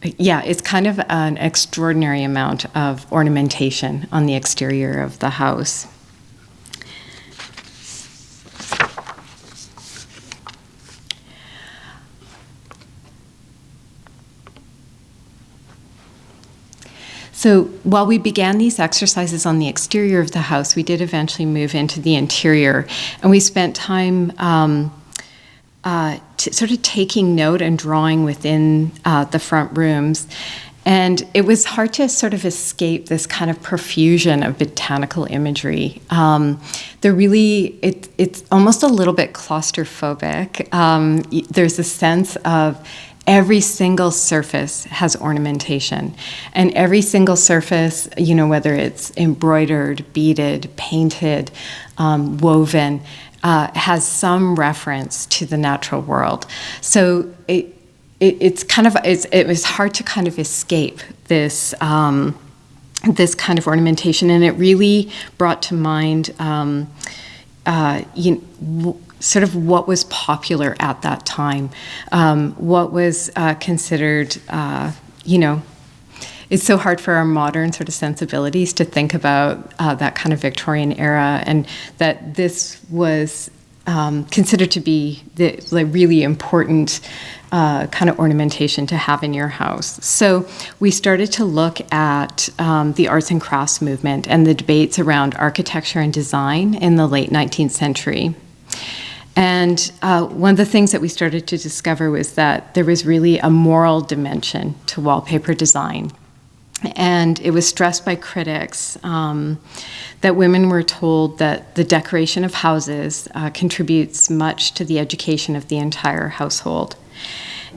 C: It's kind of an extraordinary amount of ornamentation on the exterior of the house. So while we began these exercises on the exterior of the house, we did eventually move into the interior, and we spent time sort of taking note and drawing within the front rooms. And it was hard to sort of escape this kind of profusion of botanical imagery. It's almost a little bit claustrophobic. There's a sense of every single surface has ornamentation, and every single surface, you know, whether it's embroidered, beaded, painted, woven, has some reference to the natural world. So it was hard to kind of escape this this kind of ornamentation, and it really brought to mind sort of what was popular at that time, what was considered, it's so hard for our modern sort of sensibilities to think about that kind of Victorian era, and that this was considered to be the really important kind of ornamentation to have in your house. So we started to look at the arts and crafts movement and the debates around architecture and design in the late 19th century. And one of the things that we started to discover was that there was really a moral dimension to wallpaper design. And it was stressed by critics that women were told that the decoration of houses contributes much to the education of the entire household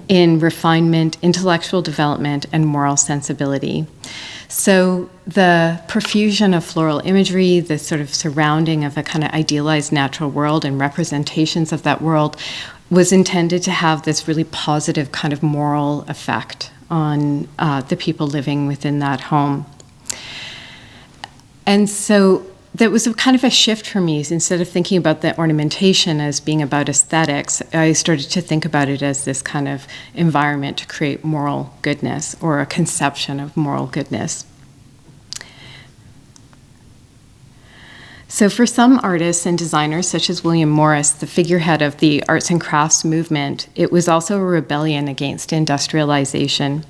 C: in refinement, intellectual development, and moral sensibility. So the profusion of floral imagery, the sort of surrounding of a kind of idealized natural world and representations of that world was intended to have this really positive kind of moral effect on the people living within that home. And so that was a kind of a shift for me. Instead of thinking about the ornamentation as being about aesthetics, I started to think about it as this kind of environment to create moral goodness, or a conception of moral goodness. So for some artists and designers, such as William Morris, the figurehead of the arts and crafts movement, it was also a rebellion against industrialization.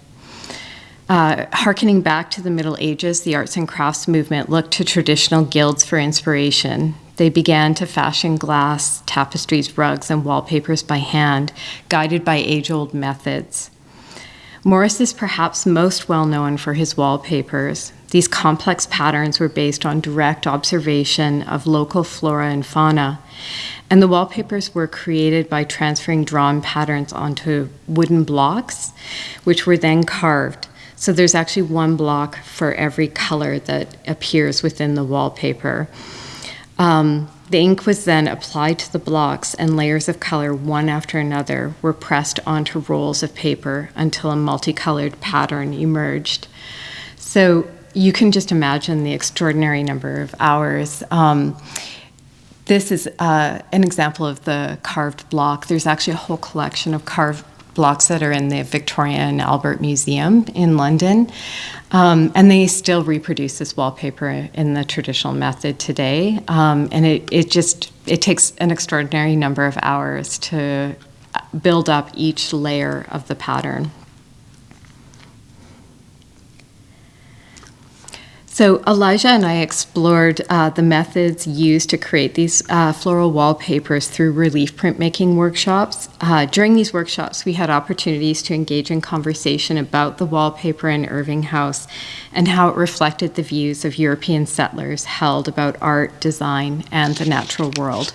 C: Harkening back to the Middle Ages, the arts and crafts movement looked to traditional guilds for inspiration. They began to fashion glass, tapestries, rugs, and wallpapers by hand, guided by age-old methods. Morris is perhaps most well known for his wallpapers. These complex patterns were based on direct observation of local flora and fauna, and the wallpapers were created by transferring drawn patterns onto wooden blocks, which were then carved. So there's actually one block for every color that appears within the wallpaper. The ink was then applied to the blocks, and layers of color, one after another, were pressed onto rolls of paper until a multicolored pattern emerged. So you can just imagine the extraordinary number of hours. This is an example of the carved block. There's actually a whole collection of carved blocks that are in the Victoria and Albert Museum in London. And they still reproduce this wallpaper in the traditional method today. And it takes an extraordinary number of hours to build up each layer of the pattern. So Elijah and I explored the methods used to create these floral wallpapers through relief printmaking workshops. During these workshops, we had opportunities to engage in conversation about the wallpaper in Irving House and how it reflected the views of European settlers held about art, design, and the natural world.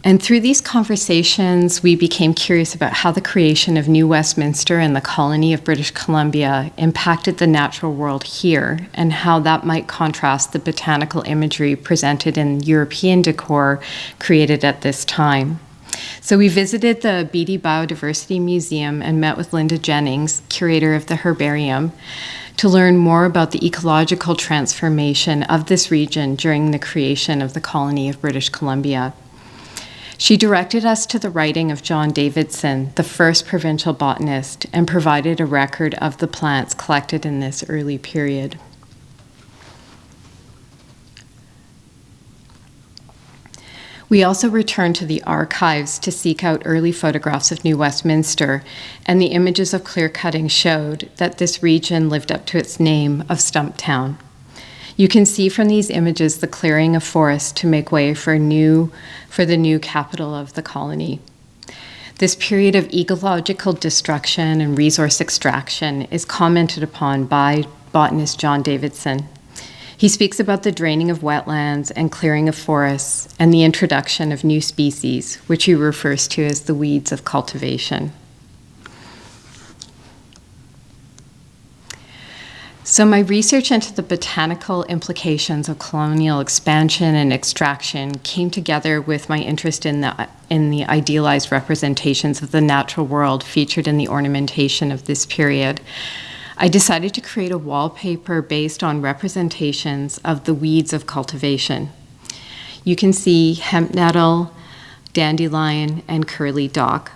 C: And through these conversations, we became curious about how the creation of New Westminster and the colony of British Columbia impacted the natural world here, and how that might contrast the botanical imagery presented in European decor created at this time. So we visited the Beatty Biodiversity Museum and met with Linda Jennings, curator of the herbarium, to learn more about the ecological transformation of this region during the creation of the colony of British Columbia. She directed us to the writing of John Davidson, the first provincial botanist, and provided a record of the plants collected in this early period. We also returned to the archives to seek out early photographs of New Westminster, and the images of clear cutting showed that this region lived up to its name of Stumptown. You can see from these images the clearing of forest to make way for the new capital of the colony. This period of ecological destruction and resource extraction is commented upon by botanist John Davidson. He speaks about the draining of wetlands and clearing of forests and the introduction of new species, which he refers to as the weeds of cultivation. So my research into the botanical implications of colonial expansion and extraction came together with my interest in the idealized representations of the natural world featured in the ornamentation of this period. I decided to create a wallpaper based on representations of the weeds of cultivation. You can see hemp nettle, dandelion, and curly dock.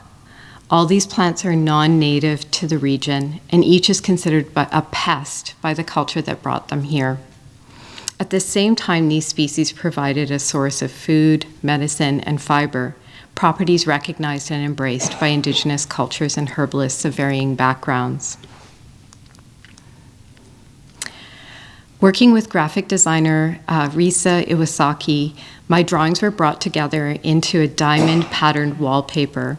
C: All these plants are non-native to the region, and each is considered a pest by the culture that brought them here. At the same time, these species provided a source of food, medicine, and fiber, properties recognized and embraced by Indigenous cultures and herbalists of varying backgrounds. Working with graphic designer Risa Iwasaki, my drawings were brought together into a diamond-patterned wallpaper.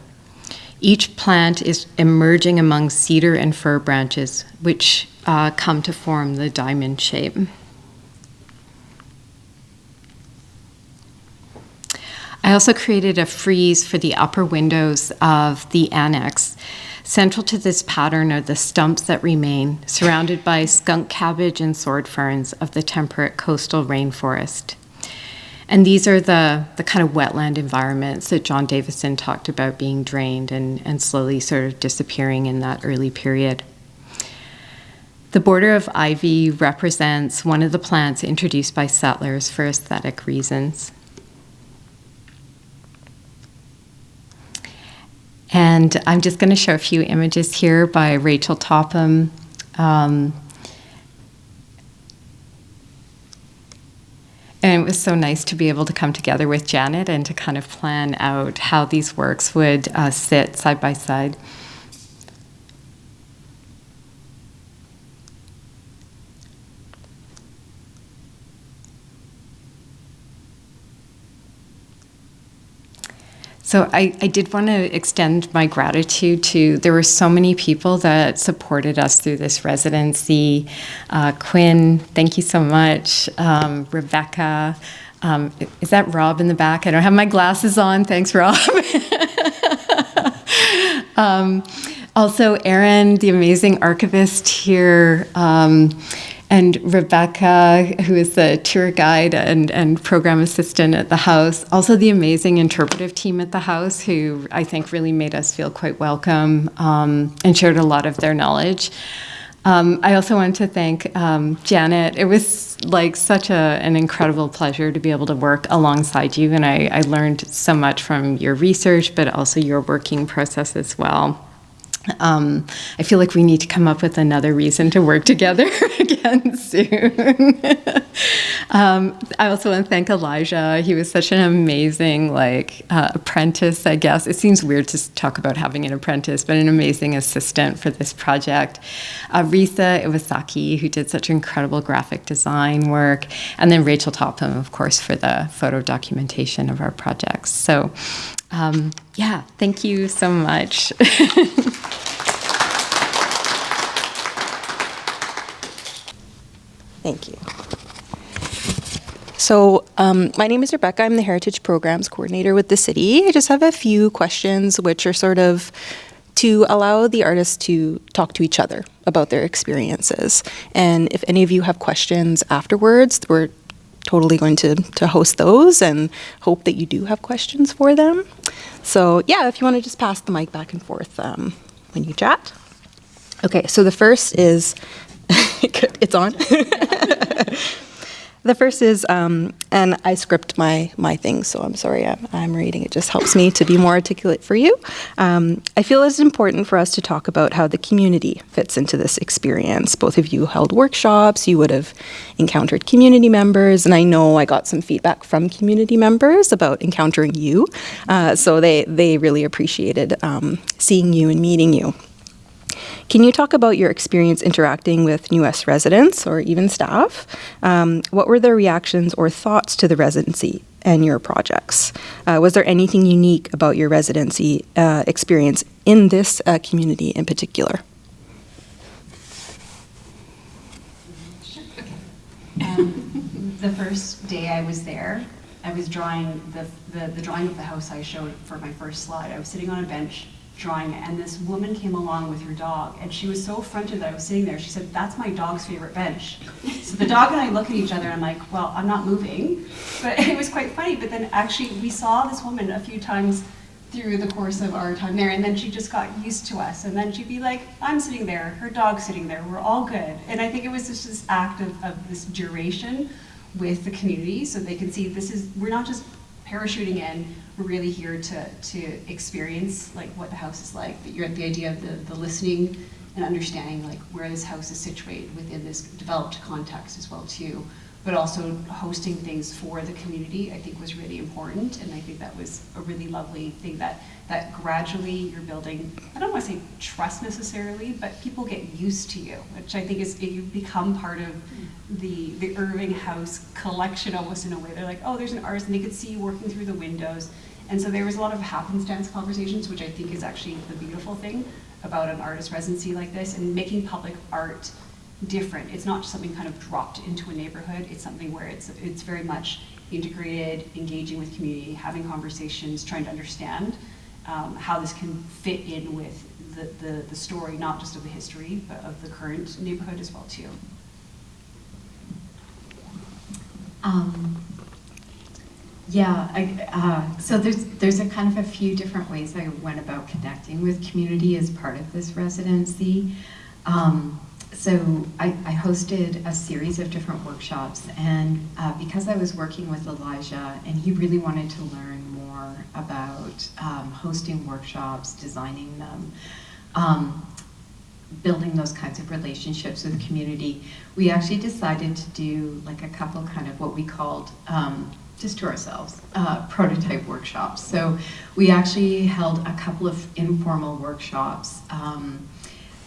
C: Each plant is emerging among cedar and fir branches, which come to form the diamond shape. I also created a frieze for the upper windows of the annex. Central to this pattern are the stumps that remain, surrounded by skunk cabbage and sword ferns of the temperate coastal rainforest. And these are the kind of wetland environments that John Davison talked about being drained and slowly sort of disappearing in that early period. The border of ivy represents one of the plants introduced by settlers for aesthetic reasons. And I'm just going to show a few images here by Rachel Topham. And it was so nice to be able to come together with Janet and to kind of plan out how these works would sit side by side. So I did want to extend my gratitude to, there were so many people that supported us through this residency. Quinn, thank you so much. Rebecca, is that Rob in the back? I don't have my glasses on. Thanks, Rob. Also, Erin, the amazing archivist here, and Rebecca, who is the tour guide and program assistant at the house. Also the amazing interpretive team at the house, who I think really made us feel quite welcome and shared a lot of their knowledge. I also want to thank Janet. It was like such an incredible pleasure to be able to work alongside you, and I learned so much from your research, but also your working process as well. I feel like we need to come up with another reason to work together again soon. I also want to thank Elijah. He was such an amazing apprentice, I guess. It seems weird to talk about having an apprentice, but an amazing assistant for this project. Risa Iwasaki, who did such incredible graphic design work, and then Rachel Topham, of course, for the photo documentation of our projects. So yeah, thank you so much.
D: Thank you. So my name is Rebecca. I'm the Heritage Programs Coordinator with the city. I just have a few questions which are sort of to allow the artists to talk to each other about their experiences. And if any of you have questions afterwards, we're totally going to host those and hope that you do have questions for them. So yeah, if you want to just pass the mic back and forth when you chat. Okay, so the first is, it's on? The first is, and I script my things, so I'm sorry I'm reading. It just helps me to be more articulate for you. I feel it's important for us to talk about how the community fits into this experience. Both of you held workshops, you would have encountered community members, and I know I got some feedback from community members about encountering you. So they really appreciated seeing you and meeting you. Can you talk about your experience interacting with New West residents or even staff? What were their reactions or thoughts to the residency and your projects? Was there anything unique about your residency experience in this community in particular?
B: The first day I was there, I was drawing the drawing of the house I showed for my first slide. I was sitting on a bench
E: drawing it, and this woman came along with her dog, and she was so affronted that I was sitting there. She said, "That's my dog's favorite bench." So the dog and I look at each other, and I'm like, well, I'm not moving. But it was quite funny. But then actually we saw this woman a few times through the course of our time there, and then she just got used to us, and then she'd be like, I'm sitting there, her dog's sitting there, we're all good. And I think it was just this act of this duration with the community, so they can see we're not just parachuting in, we're really here to experience like what the house is like. That you're at the idea of the listening and understanding like where this house is situated within this developed context as well too. But also hosting things for the community, I think was really important. And I think that was a really lovely thing that gradually you're building, I don't want to say trust necessarily, but people get used to you, which I think is, you become part of the Irving House collection almost in a way. They're like, oh, there's an artist, and they could see you working through the windows. And so there was a lot of happenstance conversations, which I think is actually the beautiful thing about an artist residency like this, and making public art different. It's not just something kind of dropped into a neighborhood. It's something where it's very much integrated, engaging with community, having conversations, trying to understand how this can fit in with the story, not just of the history, but of the current neighborhood as well too.
C: So there's a kind of a few different ways I went about connecting with community as part of this residency. So I hosted a series of different workshops, and because I was working with Elijah, and he really wanted to learn more about hosting workshops, designing them, building those kinds of relationships with the community, we actually decided to do like a couple kind of what we called, just to ourselves, prototype workshops. So we actually held a couple of informal workshops,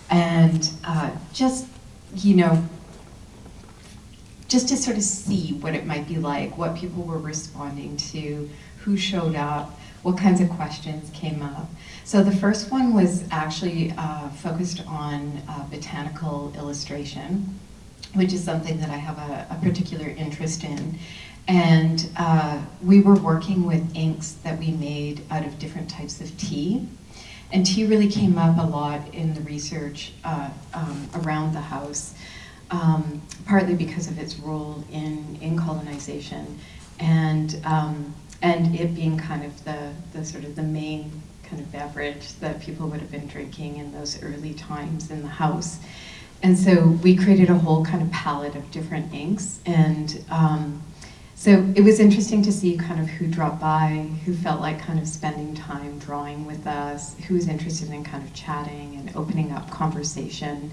C: and just to sort of see what it might be like, what people were responding to, who showed up, what kinds of questions came up. So the first one was actually focused on botanical illustration, which is something that I have a particular interest in. And we were working with inks that we made out of different types of tea. And tea really came up a lot in the research around the house, partly because of its role in colonization, and it being kind of the sort of the main kind of beverage that people would have been drinking in those early times in the house. And so we created a whole kind of palette of different inks, and so it was interesting to see kind of who dropped by, who felt like kind of spending time drawing with us, who was interested in kind of chatting and opening up conversation.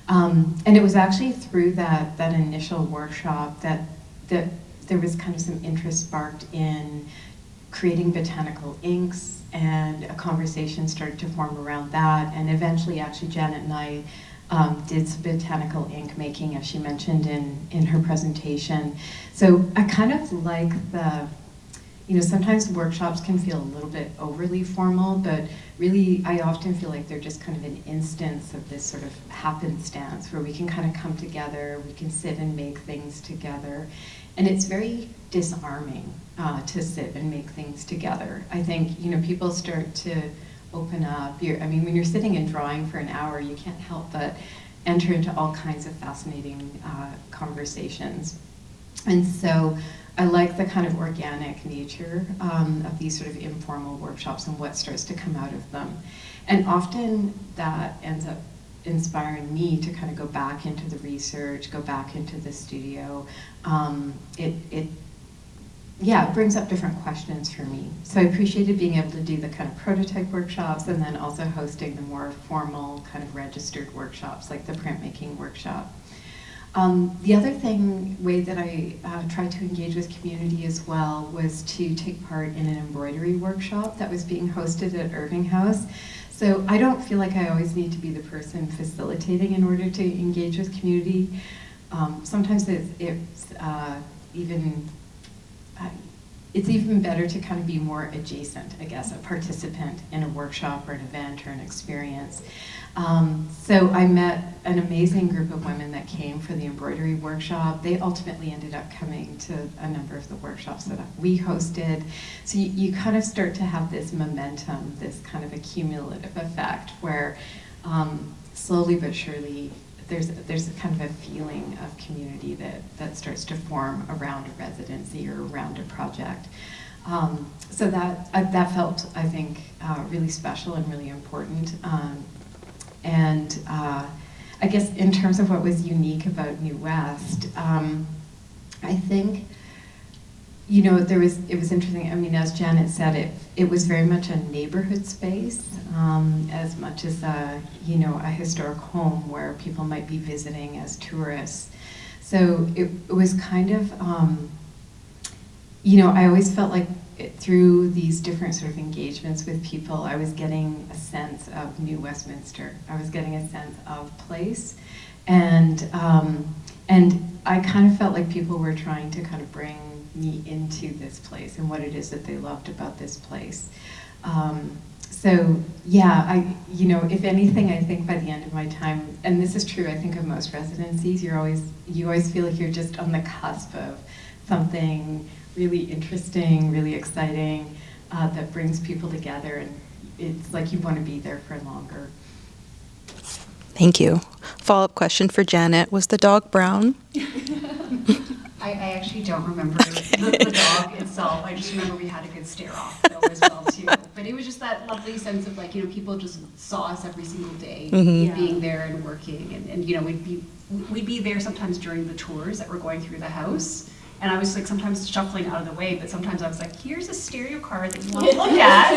C: And it was actually through that initial workshop that there was kind of some interest sparked in creating botanical inks, and a conversation started to form around that. And eventually, actually, Janet and I did some botanical ink making, as she mentioned in her presentation. So I kind of like sometimes workshops can feel a little bit overly formal, but really I often feel like they're just kind of an instance of this sort of happenstance where we can kind of come together, we can sit and make things together. And it's very disarming to sit and make things together. I think, people start to open up. When you're sitting and drawing for an hour, you can't help but enter into all kinds of fascinating conversations. And so I like the kind of organic nature of these sort of informal workshops and what starts to come out of them. And often that ends up inspiring me to kind of go back into the research, go back into the studio. It brings up different questions for me. So I appreciated being able to do the kind of prototype workshops, and then also hosting the more formal kind of registered workshops like the printmaking workshop. The other way that I tried to engage with community as well was to take part in an embroidery workshop that was being hosted at Irving House. So I don't feel like I always need to be the person facilitating in order to engage with community. Sometimes it's even
F: it's even better to kind of be more adjacent, I guess, a participant in a workshop or an event or an experience. So I met an amazing group of women that came for the embroidery workshop. They ultimately ended up coming to a number of the workshops that we hosted. So you kind of start to have this momentum, this kind of a cumulative effect where slowly but surely there's a kind of a feeling of community that starts to form around a residency or around a project. So that felt, I think, really special and really important. And I guess in terms of what was unique about New West, I think, you know, it was interesting. I mean, as Janet said, it was very much a neighborhood space, as much as a historic home where people might be visiting as tourists. So it was kind of, I always felt like through these different sort of engagements with people, I was getting a sense of New Westminster. I was getting a sense of place, and I kind of felt like people were trying to kind of bring me into this place and what it is that they loved about this place. So yeah, if anything, I think by the end of my time, and this is true, I think of most residencies, you always feel like you're just on the cusp of something really interesting, really exciting, that brings people together, and it's like you want to be there for longer.
D: Thank you. Follow-up question for Janet. Was the dog brown?
E: I actually don't remember the dog itself. I just remember we had a good stare-off though as well too. But it was just that lovely sense of like, people just saw us every single day, being there and working, and we'd be there sometimes during the tours that were going through the house. And I was like sometimes shuffling out of the way, but sometimes I was like, here's a stereo card that you want to look at.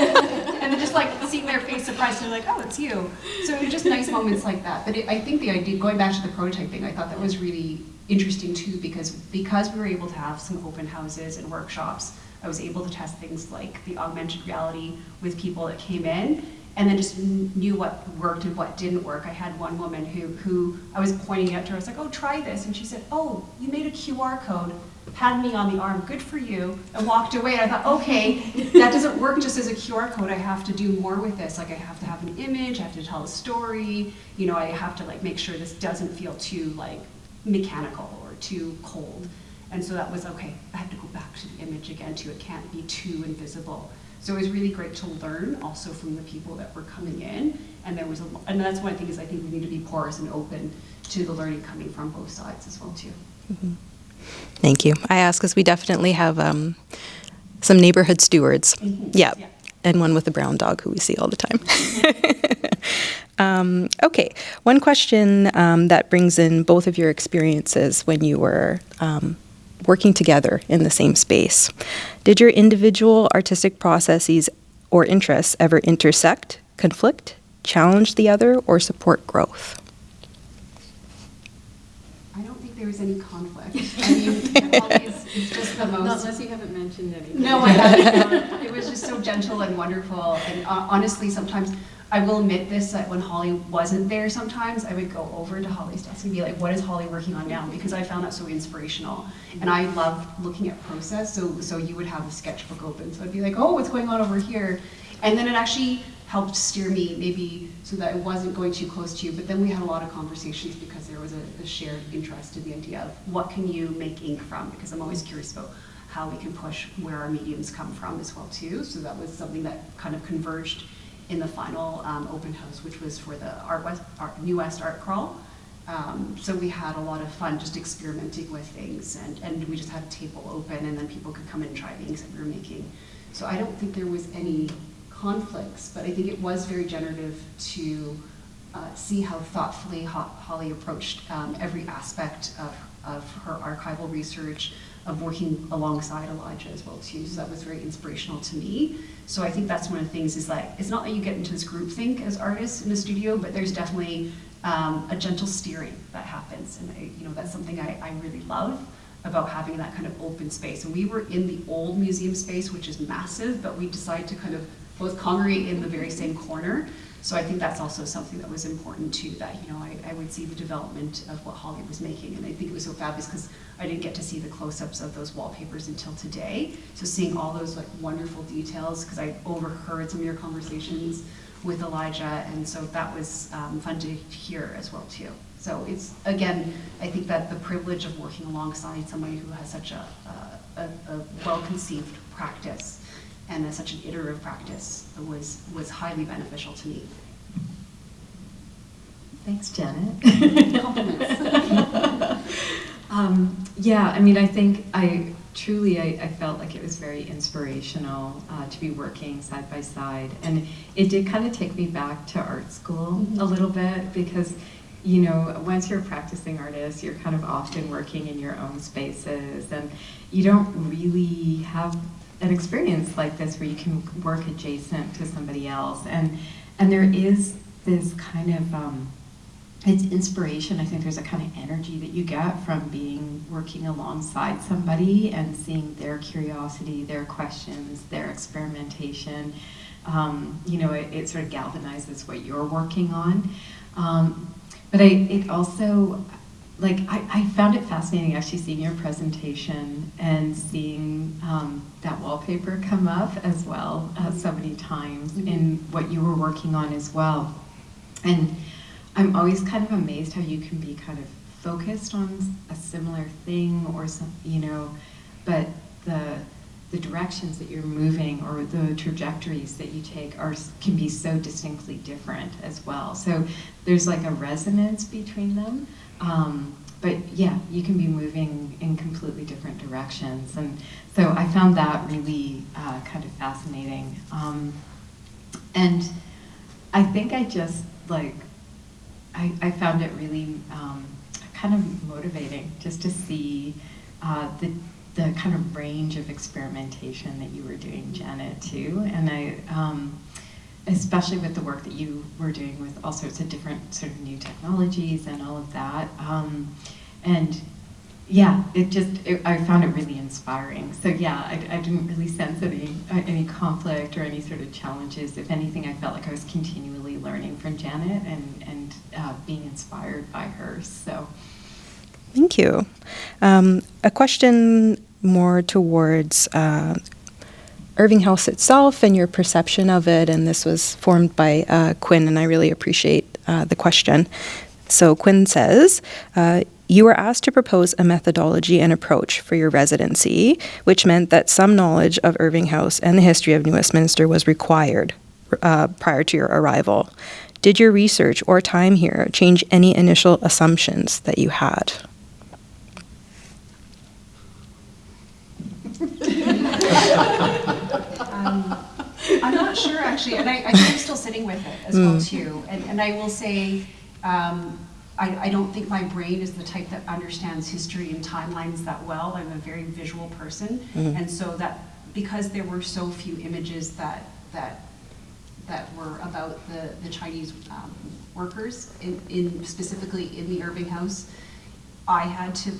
E: And then just like seeing their face surprised, they're like, oh, it's you. So it was just nice moments like that. But I think the idea, going back to the prototype thing, I thought that was really interesting too, because we were able to have some open houses and workshops, I was able to test things like the augmented reality with people that came in, and then just knew what worked and what didn't work. I had one woman who I was pointing out to her, I was like, oh, try this. And she said, oh, you made a QR code, patted me on the arm, good for you, and walked away. And I thought, okay, that doesn't work just as a QR code. I have to do more with this. Like, I have to have an image, I have to tell a story, I have to like make sure this doesn't feel too like mechanical or too cold. And so that was okay. I have to go back to the image again too. It can't be too invisible. So it was really great to learn also from the people that were coming in. And and that's one thing is I think we need to be porous and open to the learning coming from both sides as well too.
D: Mm-hmm. Thank you. I ask because we definitely have some neighborhood stewards. Mm-hmm. Yeah. And one with a brown dog who we see all the time. Okay, one question that brings in both of your experiences when you were working together in the same space. Did your individual artistic processes or interests ever intersect, conflict, challenge the other, or support growth?
E: I don't think there was any conflict. I mean, always, it's just the most...
F: Not unless you haven't mentioned anything.
E: No, I haven't. It was just so gentle and wonderful. And honestly, sometimes, I will admit this, that when Holly wasn't there sometimes, I would go over to Holly's desk and be like, what is Holly working on now? Because I found that so inspirational. And I loved looking at process, so you would have the sketchbook open. So I'd be like, oh, what's going on over here? And then it actually helped steer me maybe so that I wasn't going too close to you. But then we had a lot of conversations because there was a shared interest in the idea of what can you make ink from? Because I'm always curious about how we can push where our mediums come from as well too. So that was something that kind of converged in the final open house, which was for the New West Art Crawl. So we had a lot of fun just experimenting with things, and we just had a table open, and then people could come in and try things that we were making. So I don't think there was any conflicts, but I think it was very generative to see how thoughtfully Holly approached every aspect of her archival research, of working alongside Elijah as well too. So that was very inspirational to me. So I think that's one of the things is like, it's not that you get into this groupthink as artists in the studio, but there's definitely a gentle steering that happens. And that's something I really love about having that kind of open space. And we were in the old museum space, which is massive, but we decided to kind of both congregate in the very same corner. So I think that's also something that was important too, that, you know, I would see the development of what Holly was making, and I think it was so fabulous because I didn't get to see the close-ups of those wallpapers until today. So seeing all those like wonderful details, because I overheard some of your conversations with Elijah, and so that was fun to hear as well too. So it's, again, I think that the privilege of working alongside somebody who has such a well-conceived practice and such an iterative practice was highly beneficial to me.
F: Thanks, Janet.
E: Compliments.
F: Yeah, I mean, I think I felt like it was very inspirational to be working side by side, and it did kind of take me back to art school a little bit, because, you know, once you're a practicing artist, you're kind of often working in your own spaces, and you don't really have an experience like this where you can work adjacent to somebody else, and there is this kind of it's inspiration. I think there's a kind of energy that you get from working alongside somebody and seeing their curiosity, their questions, their experimentation. You know, it sort of galvanizes what you're working on. But it also, like, I found it fascinating actually seeing your presentation and seeing that wallpaper come up as well so many times in what you were working on as well. And I'm always kind of amazed how you can be kind of focused on a similar thing or some, you know, but the directions that you're moving or the trajectories that you take can be so distinctly different as well. So there's like a resonance between them. But yeah, you can be moving in completely different directions. And so I found that really kind of fascinating. And I think I just like, I found it really kind of motivating just to see the kind of range of experimentation that you were doing, Janet, too. And I, especially with the work that you were doing with all sorts of different sort of new technologies and all of that. And yeah, I found it really inspiring. So yeah, I didn't really sense any conflict or any sort of challenges. If anything, I felt like I was continually learning from Janet and being inspired by her, so.
D: Thank you. A question more towards Irving House itself and your perception of it, and this was formed by Quinn, and I really appreciate the question. So Quinn says, you were asked to propose a methodology and approach for your residency, which meant that some knowledge of Irving House and the history of New Westminster was required prior to your arrival. Did your research or time here change any initial assumptions that you had?
E: I'm not sure actually, and I think I'm still sitting with it as well too. And I will say, I don't think my brain is the type that understands history and timelines that well. I'm a very visual person, and so that because there were so few images that were about the Chinese workers specifically in the Irving House, I had to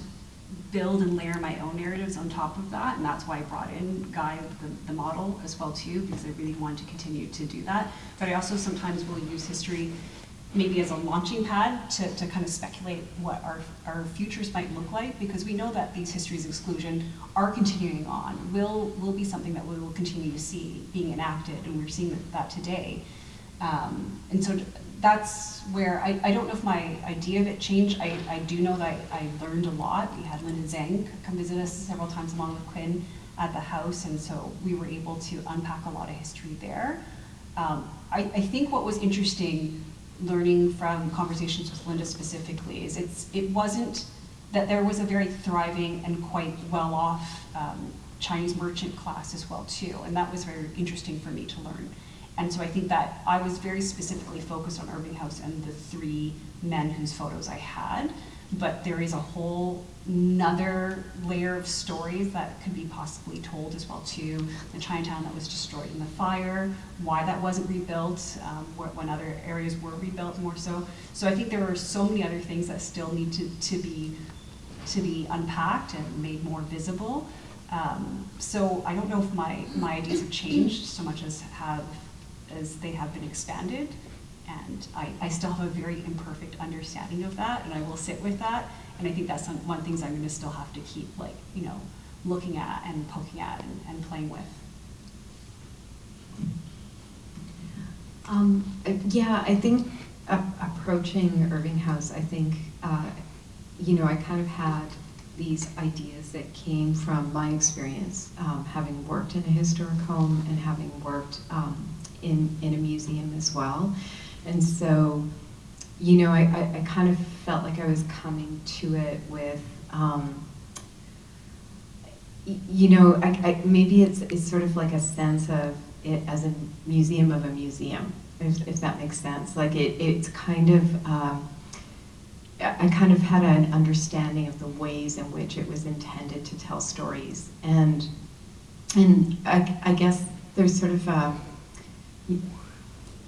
E: build and layer my own narratives on top of that, and that's why I brought in Guy, the model, as well too, because I really want to continue to do that. But I also sometimes will use history maybe as a launching pad to kind of speculate what our futures might look like, because we know that these histories of exclusion are continuing on, will be something that we will continue to see being enacted, and we're seeing that today. And so that's where, I don't know if my idea of it changed. I do know that I learned a lot. We had Linda Zhang come visit us several times along with Quinn at the house, and so we were able to unpack a lot of history there. I think what was interesting learning from conversations with Linda specifically is it wasn't that there was a very thriving and quite well-off Chinese merchant class as well too, and that was very interesting for me to learn. And so I think that I was very specifically focused on Irving House and the three men whose photos I had, but there is a whole another layer of stories that could be possibly told as well too. The Chinatown that was destroyed in the fire, why that wasn't rebuilt, when other areas were rebuilt more so. So I think there are so many other things that still need to be unpacked and made more visible. So I don't know if my ideas have changed so much as they have been expanded. And I still have a very imperfect understanding of that, and I will sit with that. And I think that's one of the things I'm going to still have to keep, like, you know, looking at and poking at and playing with.
F: Yeah, I think approaching Irving House, I think, you know, I kind of had these ideas that came from my experience, having worked in a historic home and having worked in a museum as well. And so, you know, I kind of felt like I was coming to it with, you know, maybe it's sort of like a sense of it as a museum of a museum, if that makes sense. Like it's kind of, I kind of had an understanding of the ways in which it was intended to tell stories. And I guess there's sort of a,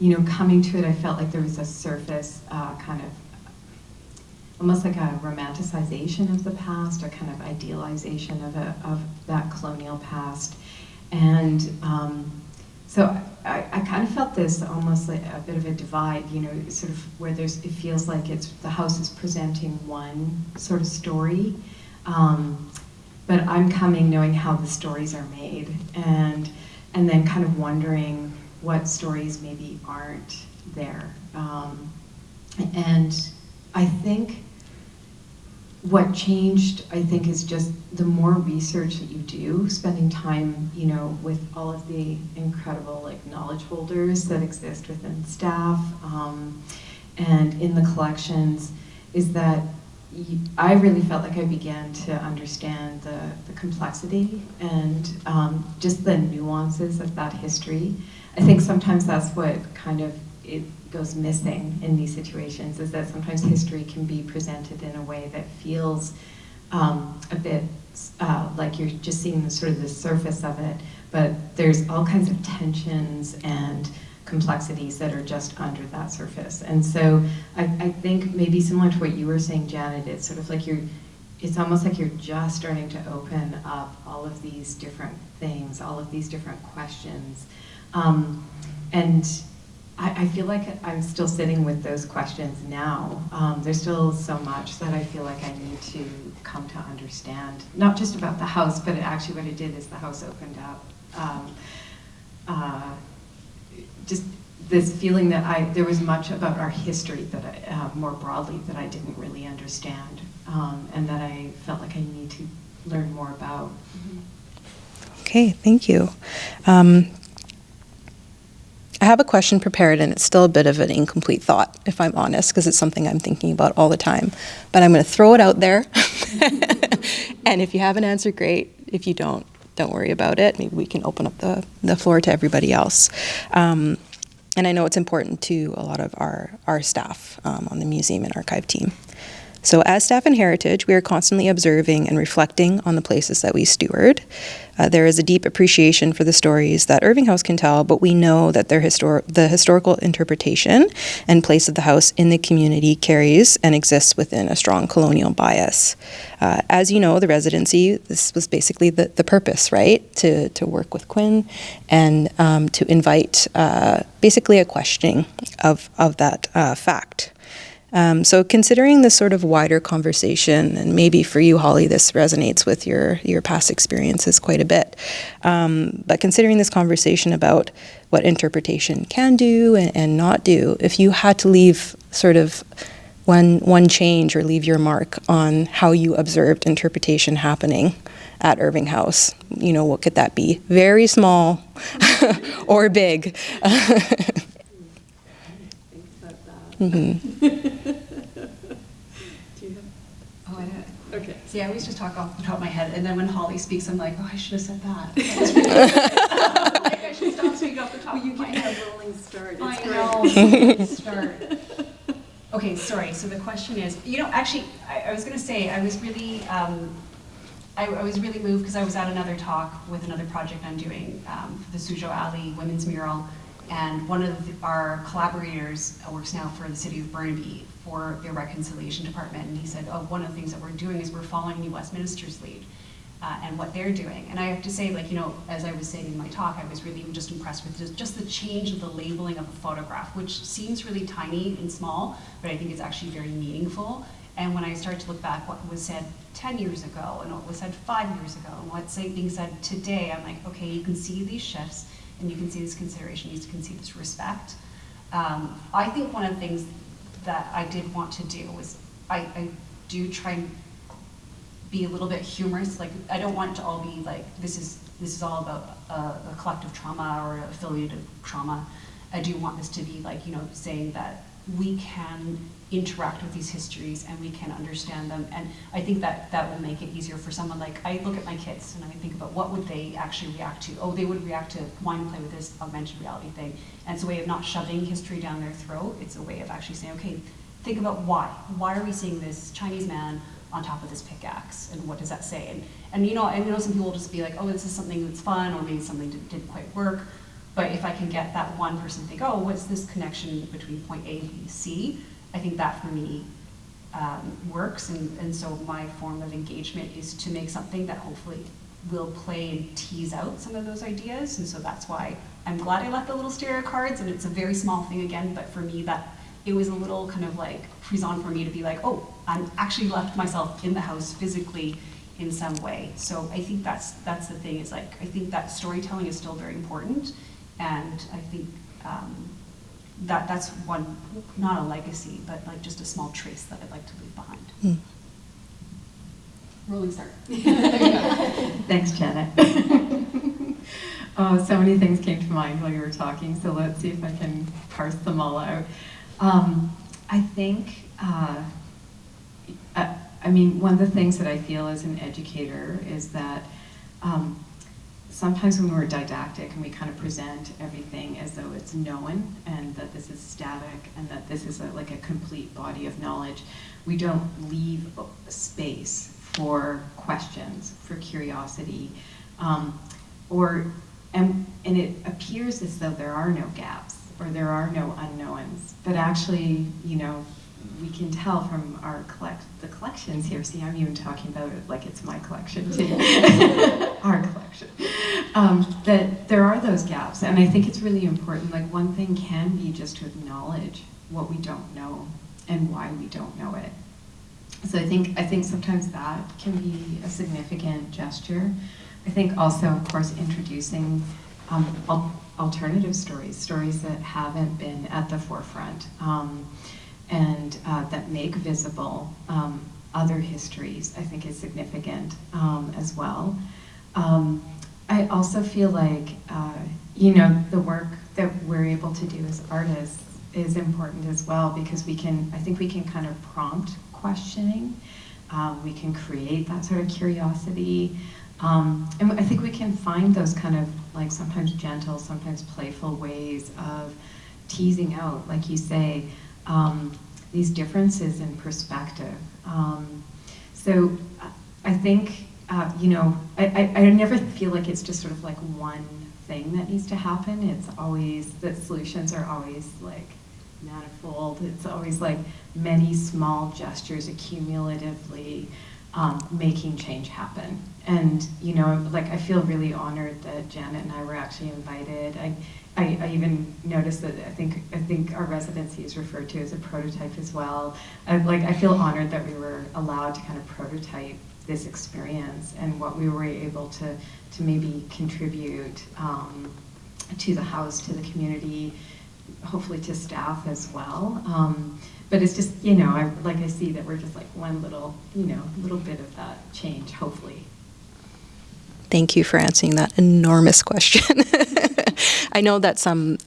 F: you know, coming to it, I felt like there was a surface kind of, almost like a romanticization of the past, a kind of idealization of that colonial past. And so I kind of felt this almost like a bit of a divide, you know, sort of where it feels like the house is presenting one sort of story, but I'm coming knowing how the stories are made, and then kind of wondering what stories maybe aren't there. And I think what changed, I think, is just the more research that you do, spending time, you know, with all of the incredible, like, knowledge holders that exist within staff and in the collections, is that I really felt like I began to understand the complexity and just the nuances of that history. I think sometimes that's what kind of it goes missing in these situations, is that sometimes history can be presented in a way that feels a bit like you're just seeing the sort of the surface of it, but there's all kinds of tensions and complexities that are just under that surface. And so I think maybe similar to what you were saying, Janet, it's sort of like it's almost like you're just starting to open up all of these different things, all of these different questions. And I feel like I'm still sitting with those questions now. There's still so much that I feel like I need to come to understand, not just about the house, but actually what it did is the house opened up. Just this feeling that there was much about our history that more broadly that I didn't really understand, and that I felt like I need to learn more about.
D: Okay, thank you. I have a question prepared, and it's still a bit of an incomplete thought, if I'm honest, because it's something I'm thinking about all the time. But I'm going to throw it out there. And if you have an answer, great. If you don't worry about it. Maybe we can open up the floor to everybody else. And I know it's important to a lot of our staff on the museum and archive team. So as staff in Heritage, we are constantly observing and reflecting on the places that we steward. There is a deep appreciation for the stories that Irving House can tell, but we know that the historical interpretation and place of the house in the community carries and exists within a strong colonial bias. As you know, the residency, this was basically the purpose, right? To work with Quinn and to invite basically a questioning of that fact. So considering this sort of wider conversation, and maybe for you, Holly, this resonates with your past experiences quite a bit, but considering this conversation about what interpretation can do and not do, if you had to leave sort of one change or leave your mark on how you observed interpretation happening at Irving House, you know, what could that be? Very small or big. Mm-hmm.
E: Do you have? Oh, I don't. Okay. See, I always just talk off the top of my head, and then when Holly speaks, I'm like, oh, I should have said that. Like, I should stop speaking off the top of my head. You can have a rolling start. I know. Start. Okay, sorry. So the question is, you know, actually, I was going to say I was really, I was really moved because I was at another talk with another project I'm doing for the Suzhou Alley Women's Mural. And one of our collaborators works now for the city of Burnaby for their reconciliation department. And he said, oh, one of the things that we're doing is we're following New Westminster's lead. and what they're doing. And I have to say, like, you know, as I was saying in my talk, I was really just impressed with just the change of the labeling of a photograph, which seems really tiny and small, but I think it's actually very meaningful. And when I started to look back what was said 10 years ago and what was said 5 years ago and what's being said today, I'm like, okay, you can see these shifts and you can see this consideration, you can see this respect. I think one of the things that I did want to do was I do try and be a little bit humorous. Like, I don't want it to all be like, this is all about a collective trauma or affiliative trauma. I do want this to be like, you know, saying that we can interact with these histories and we can understand them. And I think that that will make it easier for someone. Like, I look at my kids and I think about what would they actually react to. Oh, they would react to wanting to play with this augmented reality thing. And it's a way of not shoving history down their throat. It's a way of actually saying, okay, think about why. Why are we seeing this Chinese man on top of this pickaxe, and what does that say? And you know, I know some people will just be like, oh, this is something that's fun, or maybe something didn't quite work. But if I can get that one person to think, oh, what's this connection between point A, B, C? I think that for me works. And so my form of engagement is to make something that hopefully will play and tease out some of those ideas. And so that's why I'm glad I left the little stereo cards, and it's a very small thing again, but for me that it was a little kind of like frisson for me to be like, oh, I'm actually left myself in the house physically in some way. So I think that's the thing, is like, I think that storytelling is still very important. And I think that's one, not a legacy, but like just a small trace that I'd like to leave behind.
D: Mm.
E: Rolling start.
F: Thanks, Janet. Oh, so many things came to mind while you were talking, so let's see if I can parse them all out. I think, I mean, one of the things that I feel as an educator is that sometimes when we're didactic and we kind of present everything as though it's known and that this is static and that this is like a complete body of knowledge, we don't leave space for questions, for curiosity, and it appears as though there are no gaps or there are no unknowns, but actually, you know, we can tell from our the collections here. See, I'm even talking about it like it's my collection too, our collection. That there are those gaps, and I think it's really important. Like, one thing can be just to acknowledge what we don't know and why we don't know it. So I think sometimes that can be a significant gesture. I think also, of course, introducing alternative stories that haven't been at the forefront, and that make visible other histories, I think is significant as well. I also feel like, you know, the work that we're able to do as artists is important as well, because I think we can kind of prompt questioning. We can create that sort of curiosity. And I think we can find those kind of, like, sometimes gentle, sometimes playful ways of teasing out, like you say, these differences in perspective. So I think, you know, I never feel like it's just sort of like one thing that needs to happen. It's always, that solutions are always like manifold. It's always like many small gestures accumulatively making change happen. And, you know, like, I feel really honored that Janet and I were actually invited. I even noticed that I think our residency is referred to as a prototype as well. I feel honored that we were allowed to kind of prototype this experience and what we were able to maybe contribute to the house, to the community, hopefully to staff as well. But it's just, you know, I see that we're just like one little, you know, little bit of that change, hopefully.
D: Thank you for answering that enormous question. I know that some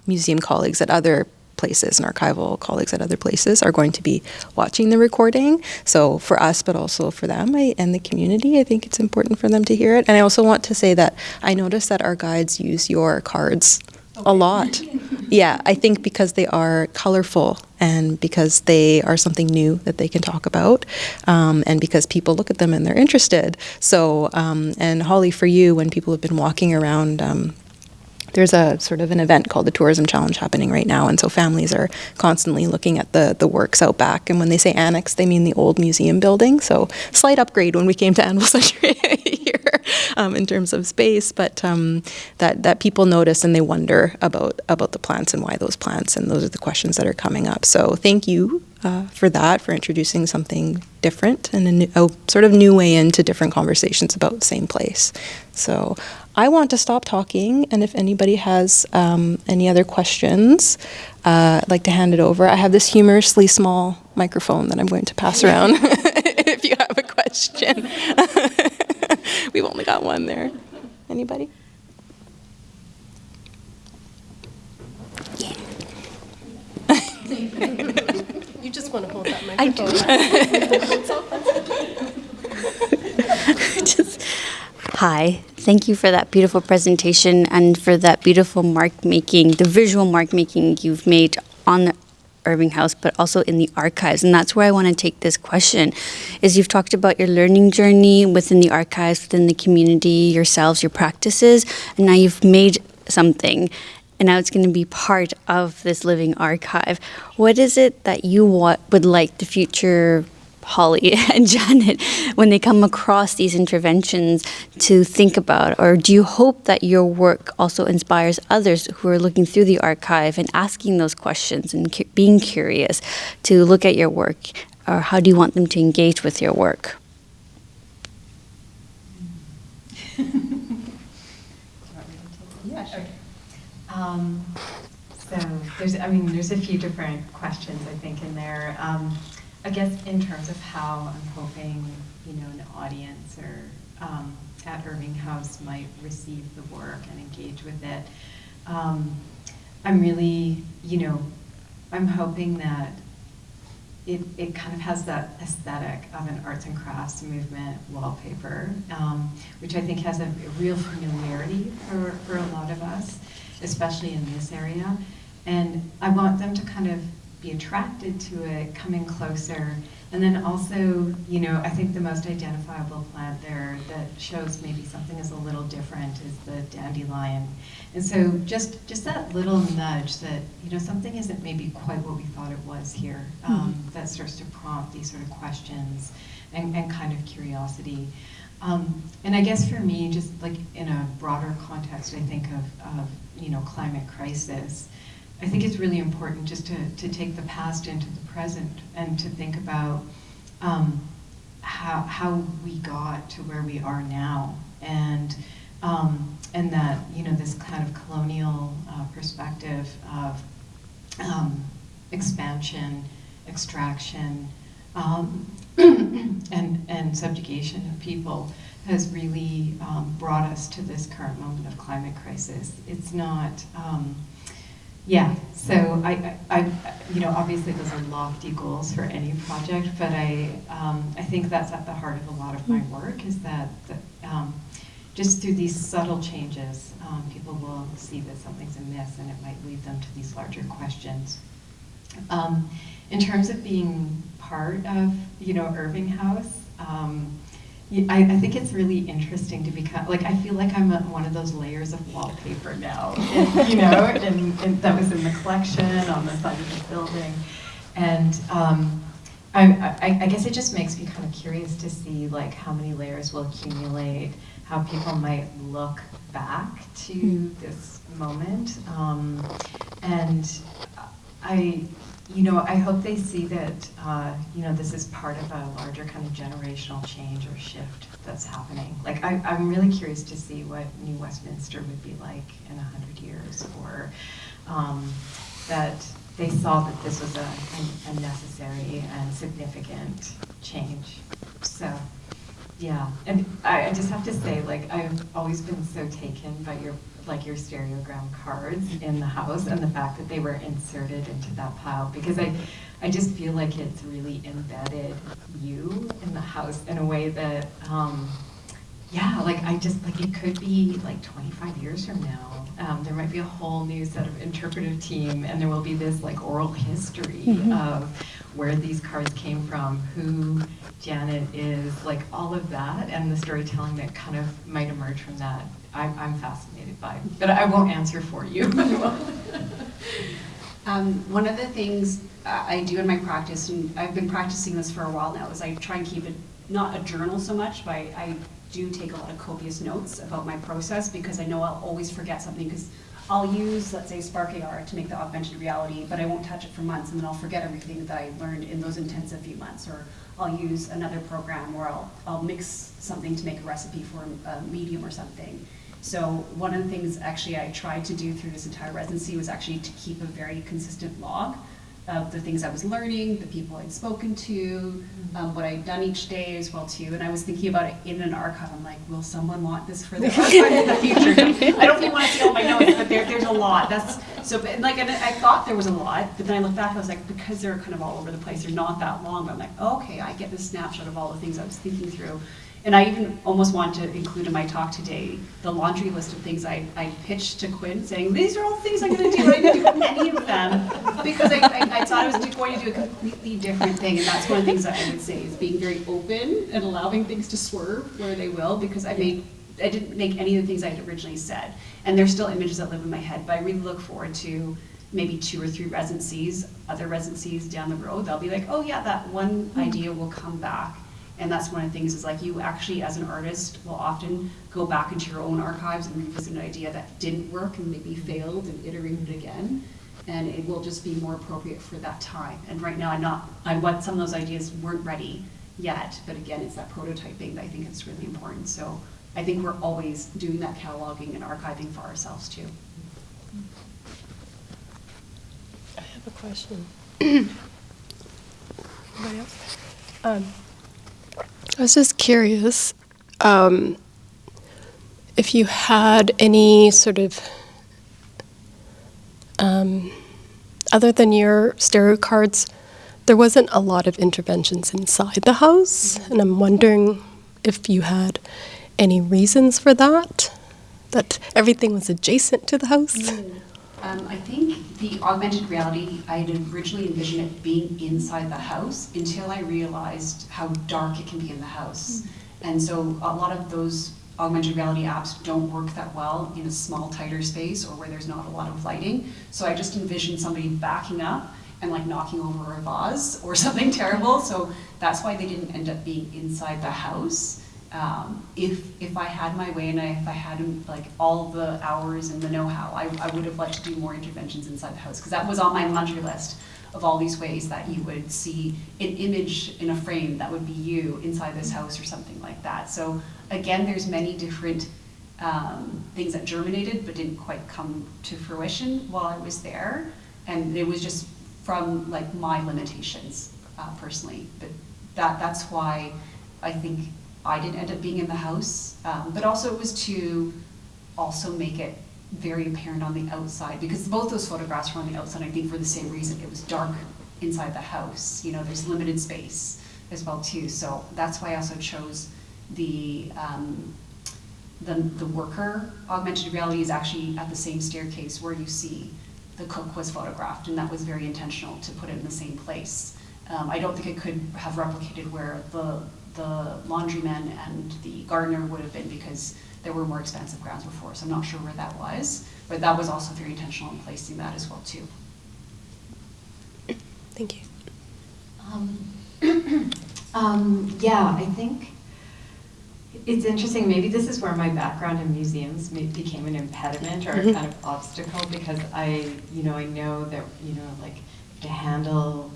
D: museum colleagues at other places and archival colleagues at other places are going to be watching the recording. So for us, but also for them and the community, I think it's important for them to hear it. And I also want to say that I noticed that our guides use your cards a lot. Yeah, I think because they are colorful and because they are something new that they can talk about, and because people look at them and they're interested. So, and Holly, for you, when people have been walking around, there's a sort of an event called the Tourism Challenge happening right now, and so families are constantly looking at the works out back. And when they say annex, they mean the old museum building. So slight upgrade when we came to Anvil Century a in terms of space, but that people notice and they wonder about the plants and why those plants, and those are the questions that are coming up. So thank you for that, for introducing something different and a sort of new way into different conversations about the same place. So I want to stop talking, and if anybody has any other questions, I'd like to hand it over. I have this humorously small microphone that I'm going to pass around if you have a question. We've only got one there. Anybody?
A: You just want to hold that
G: I
A: microphone.
G: Hi, thank you for that beautiful presentation and for that beautiful mark making, the visual mark making you've made on the Irving House, but also in the archives. And that's where I want to take this question, is you've talked about your learning journey within the archives, within the community, yourselves, your practices, and now you've made something. And now it's going to be part of this living archive. What is it that you would like the future Holly and Janet, when they come across these interventions, to think about? Or do you hope that your work also inspires others who are looking through the archive and asking those questions and being curious to look at your work? Or how do you want them to engage with your work?
F: Yeah, sure. So there's a few different questions I think in there. I guess in terms of how I'm hoping, an audience or at Irving House might receive the work and engage with it. I'm really, I'm hoping that it kind of has that aesthetic of an arts and crafts movement wallpaper, which I think has a real familiarity for a lot of us, especially in this area. And I want them to kind of be attracted to it, come in closer, and then also, I think the most identifiable plant there that shows maybe something is a little different is the dandelion. And so just that little nudge that, something isn't maybe quite what we thought it was here, that starts to prompt these sort of questions and kind of curiosity. And I guess for me, just like in a broader context, I think of climate crisis, I think it's really important just to take the past into the present and to think about how we got to where we are now, and that this kind of colonial perspective of expansion, extraction, and subjugation of people has really brought us to this current moment of climate crisis. It's not. So I obviously those are lofty goals for any project, but I think that's at the heart of a lot of my work, is that just through these subtle changes, people will see that something's amiss, and it might lead them to these larger questions. In terms of being part of, Irving House, I think it's really interesting to become, I feel like I'm one of those layers of wallpaper now, and that was in the collection on the side of the building. And I guess it just makes me kind of curious to see how many layers will accumulate, how people might look back to this moment. And I hope they see that, this is part of a larger kind of generational change or shift that's happening. I'm really curious to see what New Westminster would be like in 100 years, or that they saw that this was a necessary and significant change. So, yeah, and I just have to say, I've always been so taken by your stereogram cards in the house, and the fact that they were inserted into that pile, because I just feel like it's really embedded you in the house in a way that, it could be 25 years from now. There might be a whole new set of interpretive team, and there will be this oral history of where these cards came from, who Janet is, all of that, and the storytelling that kind of might emerge from that. I'm fascinated by, but I won't answer for you.
E: One of the things I do in my practice, and I've been practicing this for a while now, is I try and keep it not a journal so much, but I do take a lot of copious notes about my process, because I know I'll always forget something, because I'll use, let's say, Spark AR to make the augmented reality, but I won't touch it for months, and then I'll forget everything that I learned in those intensive few months. Or I'll use another program where I'll mix something to make a recipe for a medium or something. So one of the things actually I tried to do through this entire residency was actually to keep a very consistent log of the things I was learning, the people I'd spoken to, what I'd done each day as well too. And I was thinking about it in an archive. I'm like, will someone want this for their archive in the future? I don't know if you want to see all my notes, but there's a lot. That's so, and I thought there was a lot, but then I looked back, I was like, because they're kind of all over the place, they're not that long, but I'm like, okay, I get this snapshot of all the things I was thinking through. And I even almost want to include in my talk today the laundry list of things I pitched to Quinn, saying, these are all the things I'm going to do. I didn't do any of them because I thought I was going to do a completely different thing. And that's one of the things that I would say is being very open and allowing things to swerve where they will, because I didn't make any of the things I had originally said. And there's still images that live in my head, but I really look forward to maybe 2 or 3 residencies, other residencies down the road. They'll be like, oh yeah, that one idea will come back. And that's one of the things is like you actually as an artist will often go back into your own archives and revisit an idea that didn't work and maybe failed and iterate it again. And it will just be more appropriate for that time. And right now I want some of those ideas weren't ready yet, but again, it's that prototyping that I think is really important. So I think we're always doing that cataloging and archiving for ourselves too.
A: I have a question. Anybody else? I was just curious if you had any sort of, other than your stereo cards, there wasn't a lot of interventions inside the house, and I'm wondering if you had any reasons for that everything was adjacent to the house.
E: I think the augmented reality, I had originally envisioned it being inside the house until I realized how dark it can be in the house. And so a lot of those augmented reality apps don't work that well in a small, tighter space or where there's not a lot of lighting. So I just envisioned somebody backing up and like knocking over a vase or something terrible. So that's why they didn't end up being inside the house. If I had my way and if I had like all the hours and the know-how, I would have liked to do more interventions inside the house, because that was on my laundry list of all these ways that you would see an image in a frame that would be you inside this house or something like that. So again, there's many different things that germinated but didn't quite come to fruition while I was there, and it was just from like my limitations personally. But that's why I think I didn't end up being in the house, but also it was to also make it very apparent on the outside, because both those photographs were on the outside, I think for the same reason. It was dark inside the house, you know, there's limited space as well too. So that's why I also chose the worker augmented reality is actually at the same staircase where you see the cook was photographed, and that was very intentional to put it in the same place. I don't think it could have replicated where the laundryman and the gardener would have been, because there were more expansive grounds before, so I'm not sure where that was, but that was also very intentional in placing that as well too.
A: Thank you.
F: Yeah, I think it's interesting. Maybe this is where my background in museums became an impediment or a kind of obstacle, because I know that, like to handle,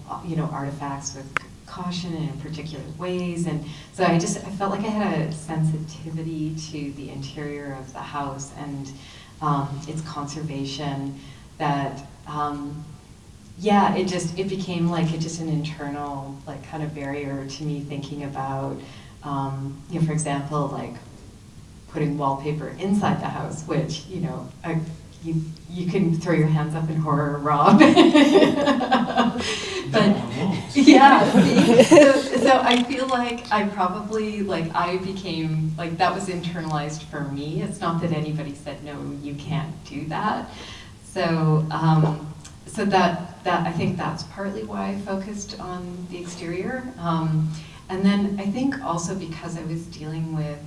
F: artifacts with caution and in particular ways, and so I felt like I had a sensitivity to the interior of the house and its conservation that it became like just an internal like kind of barrier to me thinking about for example, like putting wallpaper inside the house, which you can throw your hands up in horror, Rob. But yeah, so I feel like I probably I became that was internalized for me. It's not that anybody said no, you can't do that. So so that I think that's partly why I focused on the exterior, and then I think also because I was dealing with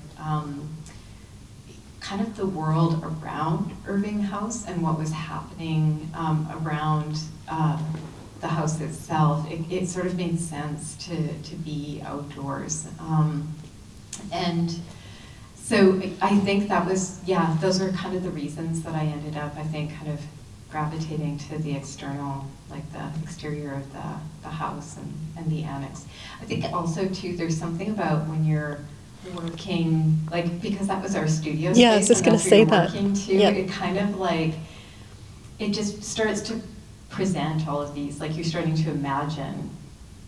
F: kind of the world around Irving House and what was happening around the house itself. It sort of made sense to be outdoors. And So I think that was, yeah, those are kind of the reasons that I ended up, I think, kind of gravitating to the external, like the exterior of the house and the annex. I think also too, there's something about when you're working, like, because that was our studio space.
H: Yeah, I was just going to say that.
F: Working too,
H: Yep.
F: it kind of like, it just starts to present all of these, like you're starting to imagine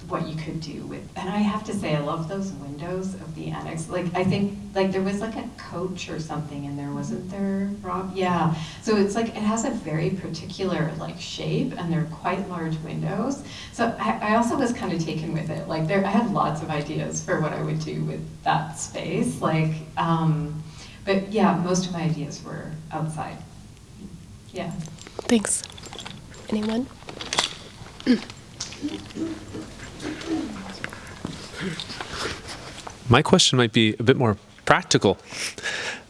F: what you could do with, and I have to say, I love those windows of the annex. Like, I think, like, there was like a coach or something in there, wasn't there, Rob? Yeah, so it's like, it has a very particular, like, shape, and they're quite large windows. So I also was kind of taken with it. Like, I had lots of ideas for what I would do with that space. Like, but yeah, most of my ideas were outside. Yeah.
A: Thanks. Anyone?
I: My question might be a bit more practical.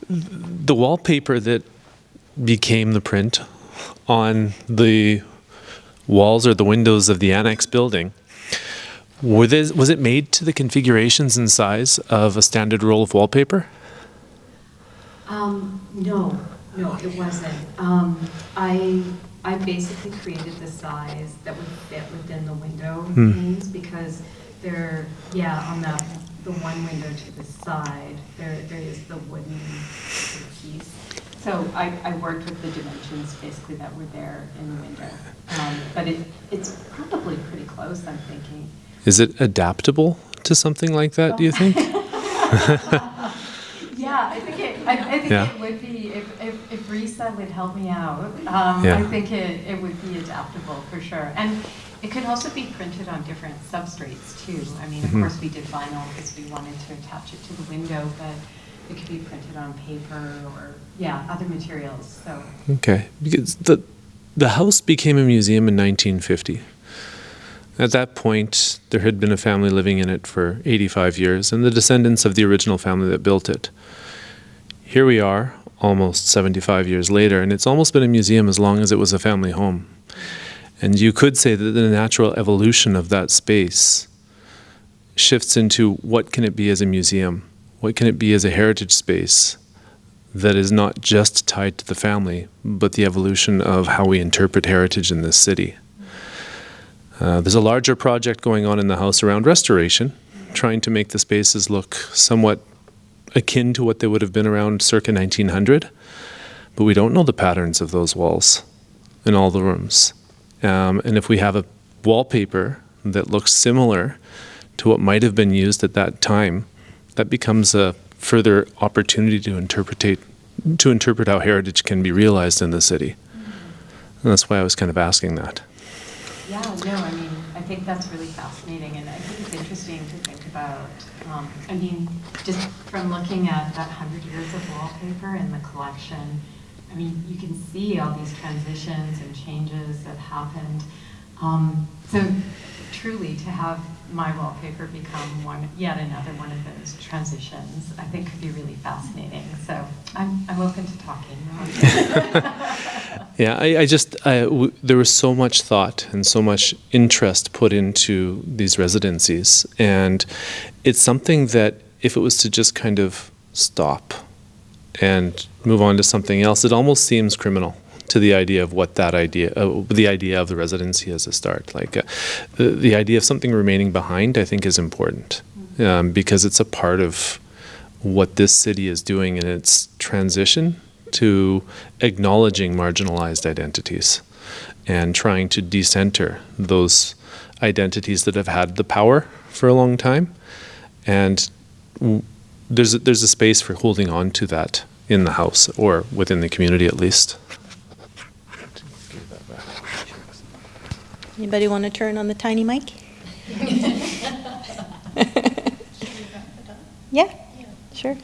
I: The wallpaper that became the print on the walls or the windows of the annex building, was it made to the configurations and size of a standard roll of wallpaper?
F: No, it wasn't. I basically created the size that would fit within the window panes because they're, on the one window to the side, there is the wooden piece. So I worked with the dimensions basically that were there in the window. But it's probably pretty close, I'm thinking.
I: Is it adaptable to something like that, do you think?
F: Yeah, I think it would be, if Risa would help me out, I think it would be adaptable for sure. And it could also be printed on different substrates too. I mean, of course we did vinyl because we wanted to attach it to the window, but it could be printed on paper or, other materials, so.
I: Okay, because the house became a museum in 1950. At that point, there had been a family living in it for 85 years, and the descendants of the original family that built it. Here we are, almost 75 years later, and it's almost been a museum as long as it was a family home. And you could say that the natural evolution of that space shifts into what can it be as a museum? What can it be as a heritage space that is not just tied to the family, but the evolution of how we interpret heritage in this city? There's a larger project going on in the house around restoration, trying to make the spaces look somewhat akin to what they would have been around circa 1900, but we don't know the patterns of those walls in all the rooms. And if we have a wallpaper that looks similar to what might have been used at that time, that becomes a further opportunity to interpret how heritage can be realized in the city. And that's why I was kind of asking that.
F: Yeah, no, I mean, I think that's really fascinating, and I think it's interesting to think about, I mean, just from looking at that 100 years of wallpaper in the collection, I mean, you can see all these transitions and changes that happened. So truly, to have my wallpaper become yet another one of those transitions, I think could be really fascinating. So I'm open to talking.
I: Yeah, there was so much thought and so much interest put into these residencies, and it's something that if it was to just kind of stop and move on to something else, it almost seems criminal to the idea of what the idea of the residency as a start. Like the idea of something remaining behind, I think, is important because it's a part of what this city is doing in its transition to acknowledging marginalized identities and trying to decenter those identities that have had the power for a long time. And there's a space for holding on to that in the house or within the community at least.
H: Anybody want to turn on the tiny mic? Yeah, sure.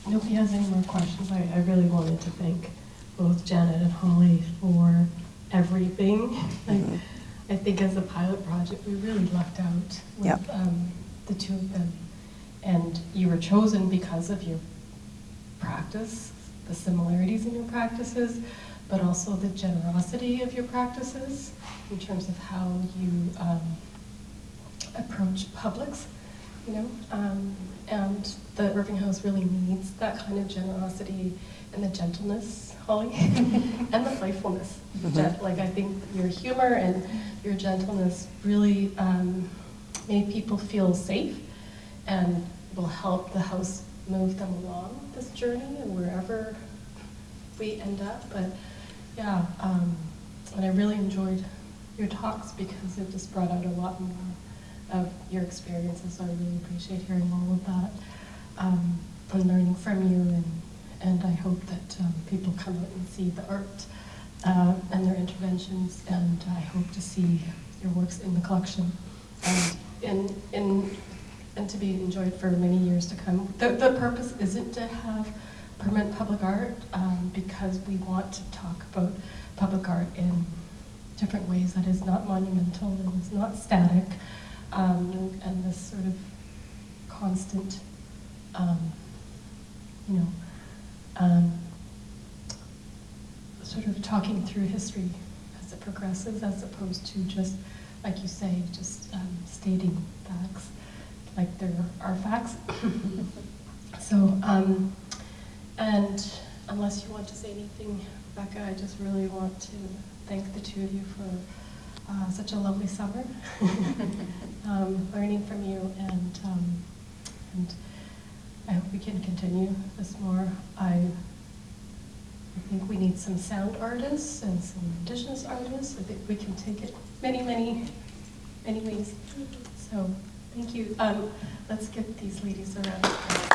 J: Nobody has any more questions. I really wanted to thank both Janet and Holly for everything. I think as a pilot project, we really lucked out with the two of them. And you were chosen because of your practice, the similarities in your practices, but also the generosity of your practices in terms of how you approach publics, you know, and the Irving House really needs that kind of generosity and the gentleness, Holly, and the playfulness. Like, I think your humor and your gentleness really made people feel safe and will help the house move them along this journey and wherever we end up. But yeah, and I really enjoyed your talks because it just brought out a lot more of your experiences. So I really appreciate hearing all of that and learning from you. And I hope that people come out and see the art and their interventions. And I hope to see your works in the collection and to be enjoyed for many years to come. The purpose isn't to have permanent public art because we want to talk about public art in different ways that is not monumental and is not static, and this sort of constant, you know, sort of talking through history as it progresses, as opposed to just, like you say, just stating facts, like there are facts. So, and unless you want to say anything, Rebecca, I just really want to thank the two of you for such a lovely summer, learning from you, and I hope we can continue this more. I think we need some sound artists and some Indigenous artists. I think we can take it many, many, many ways. So thank you. Let's get these ladies around.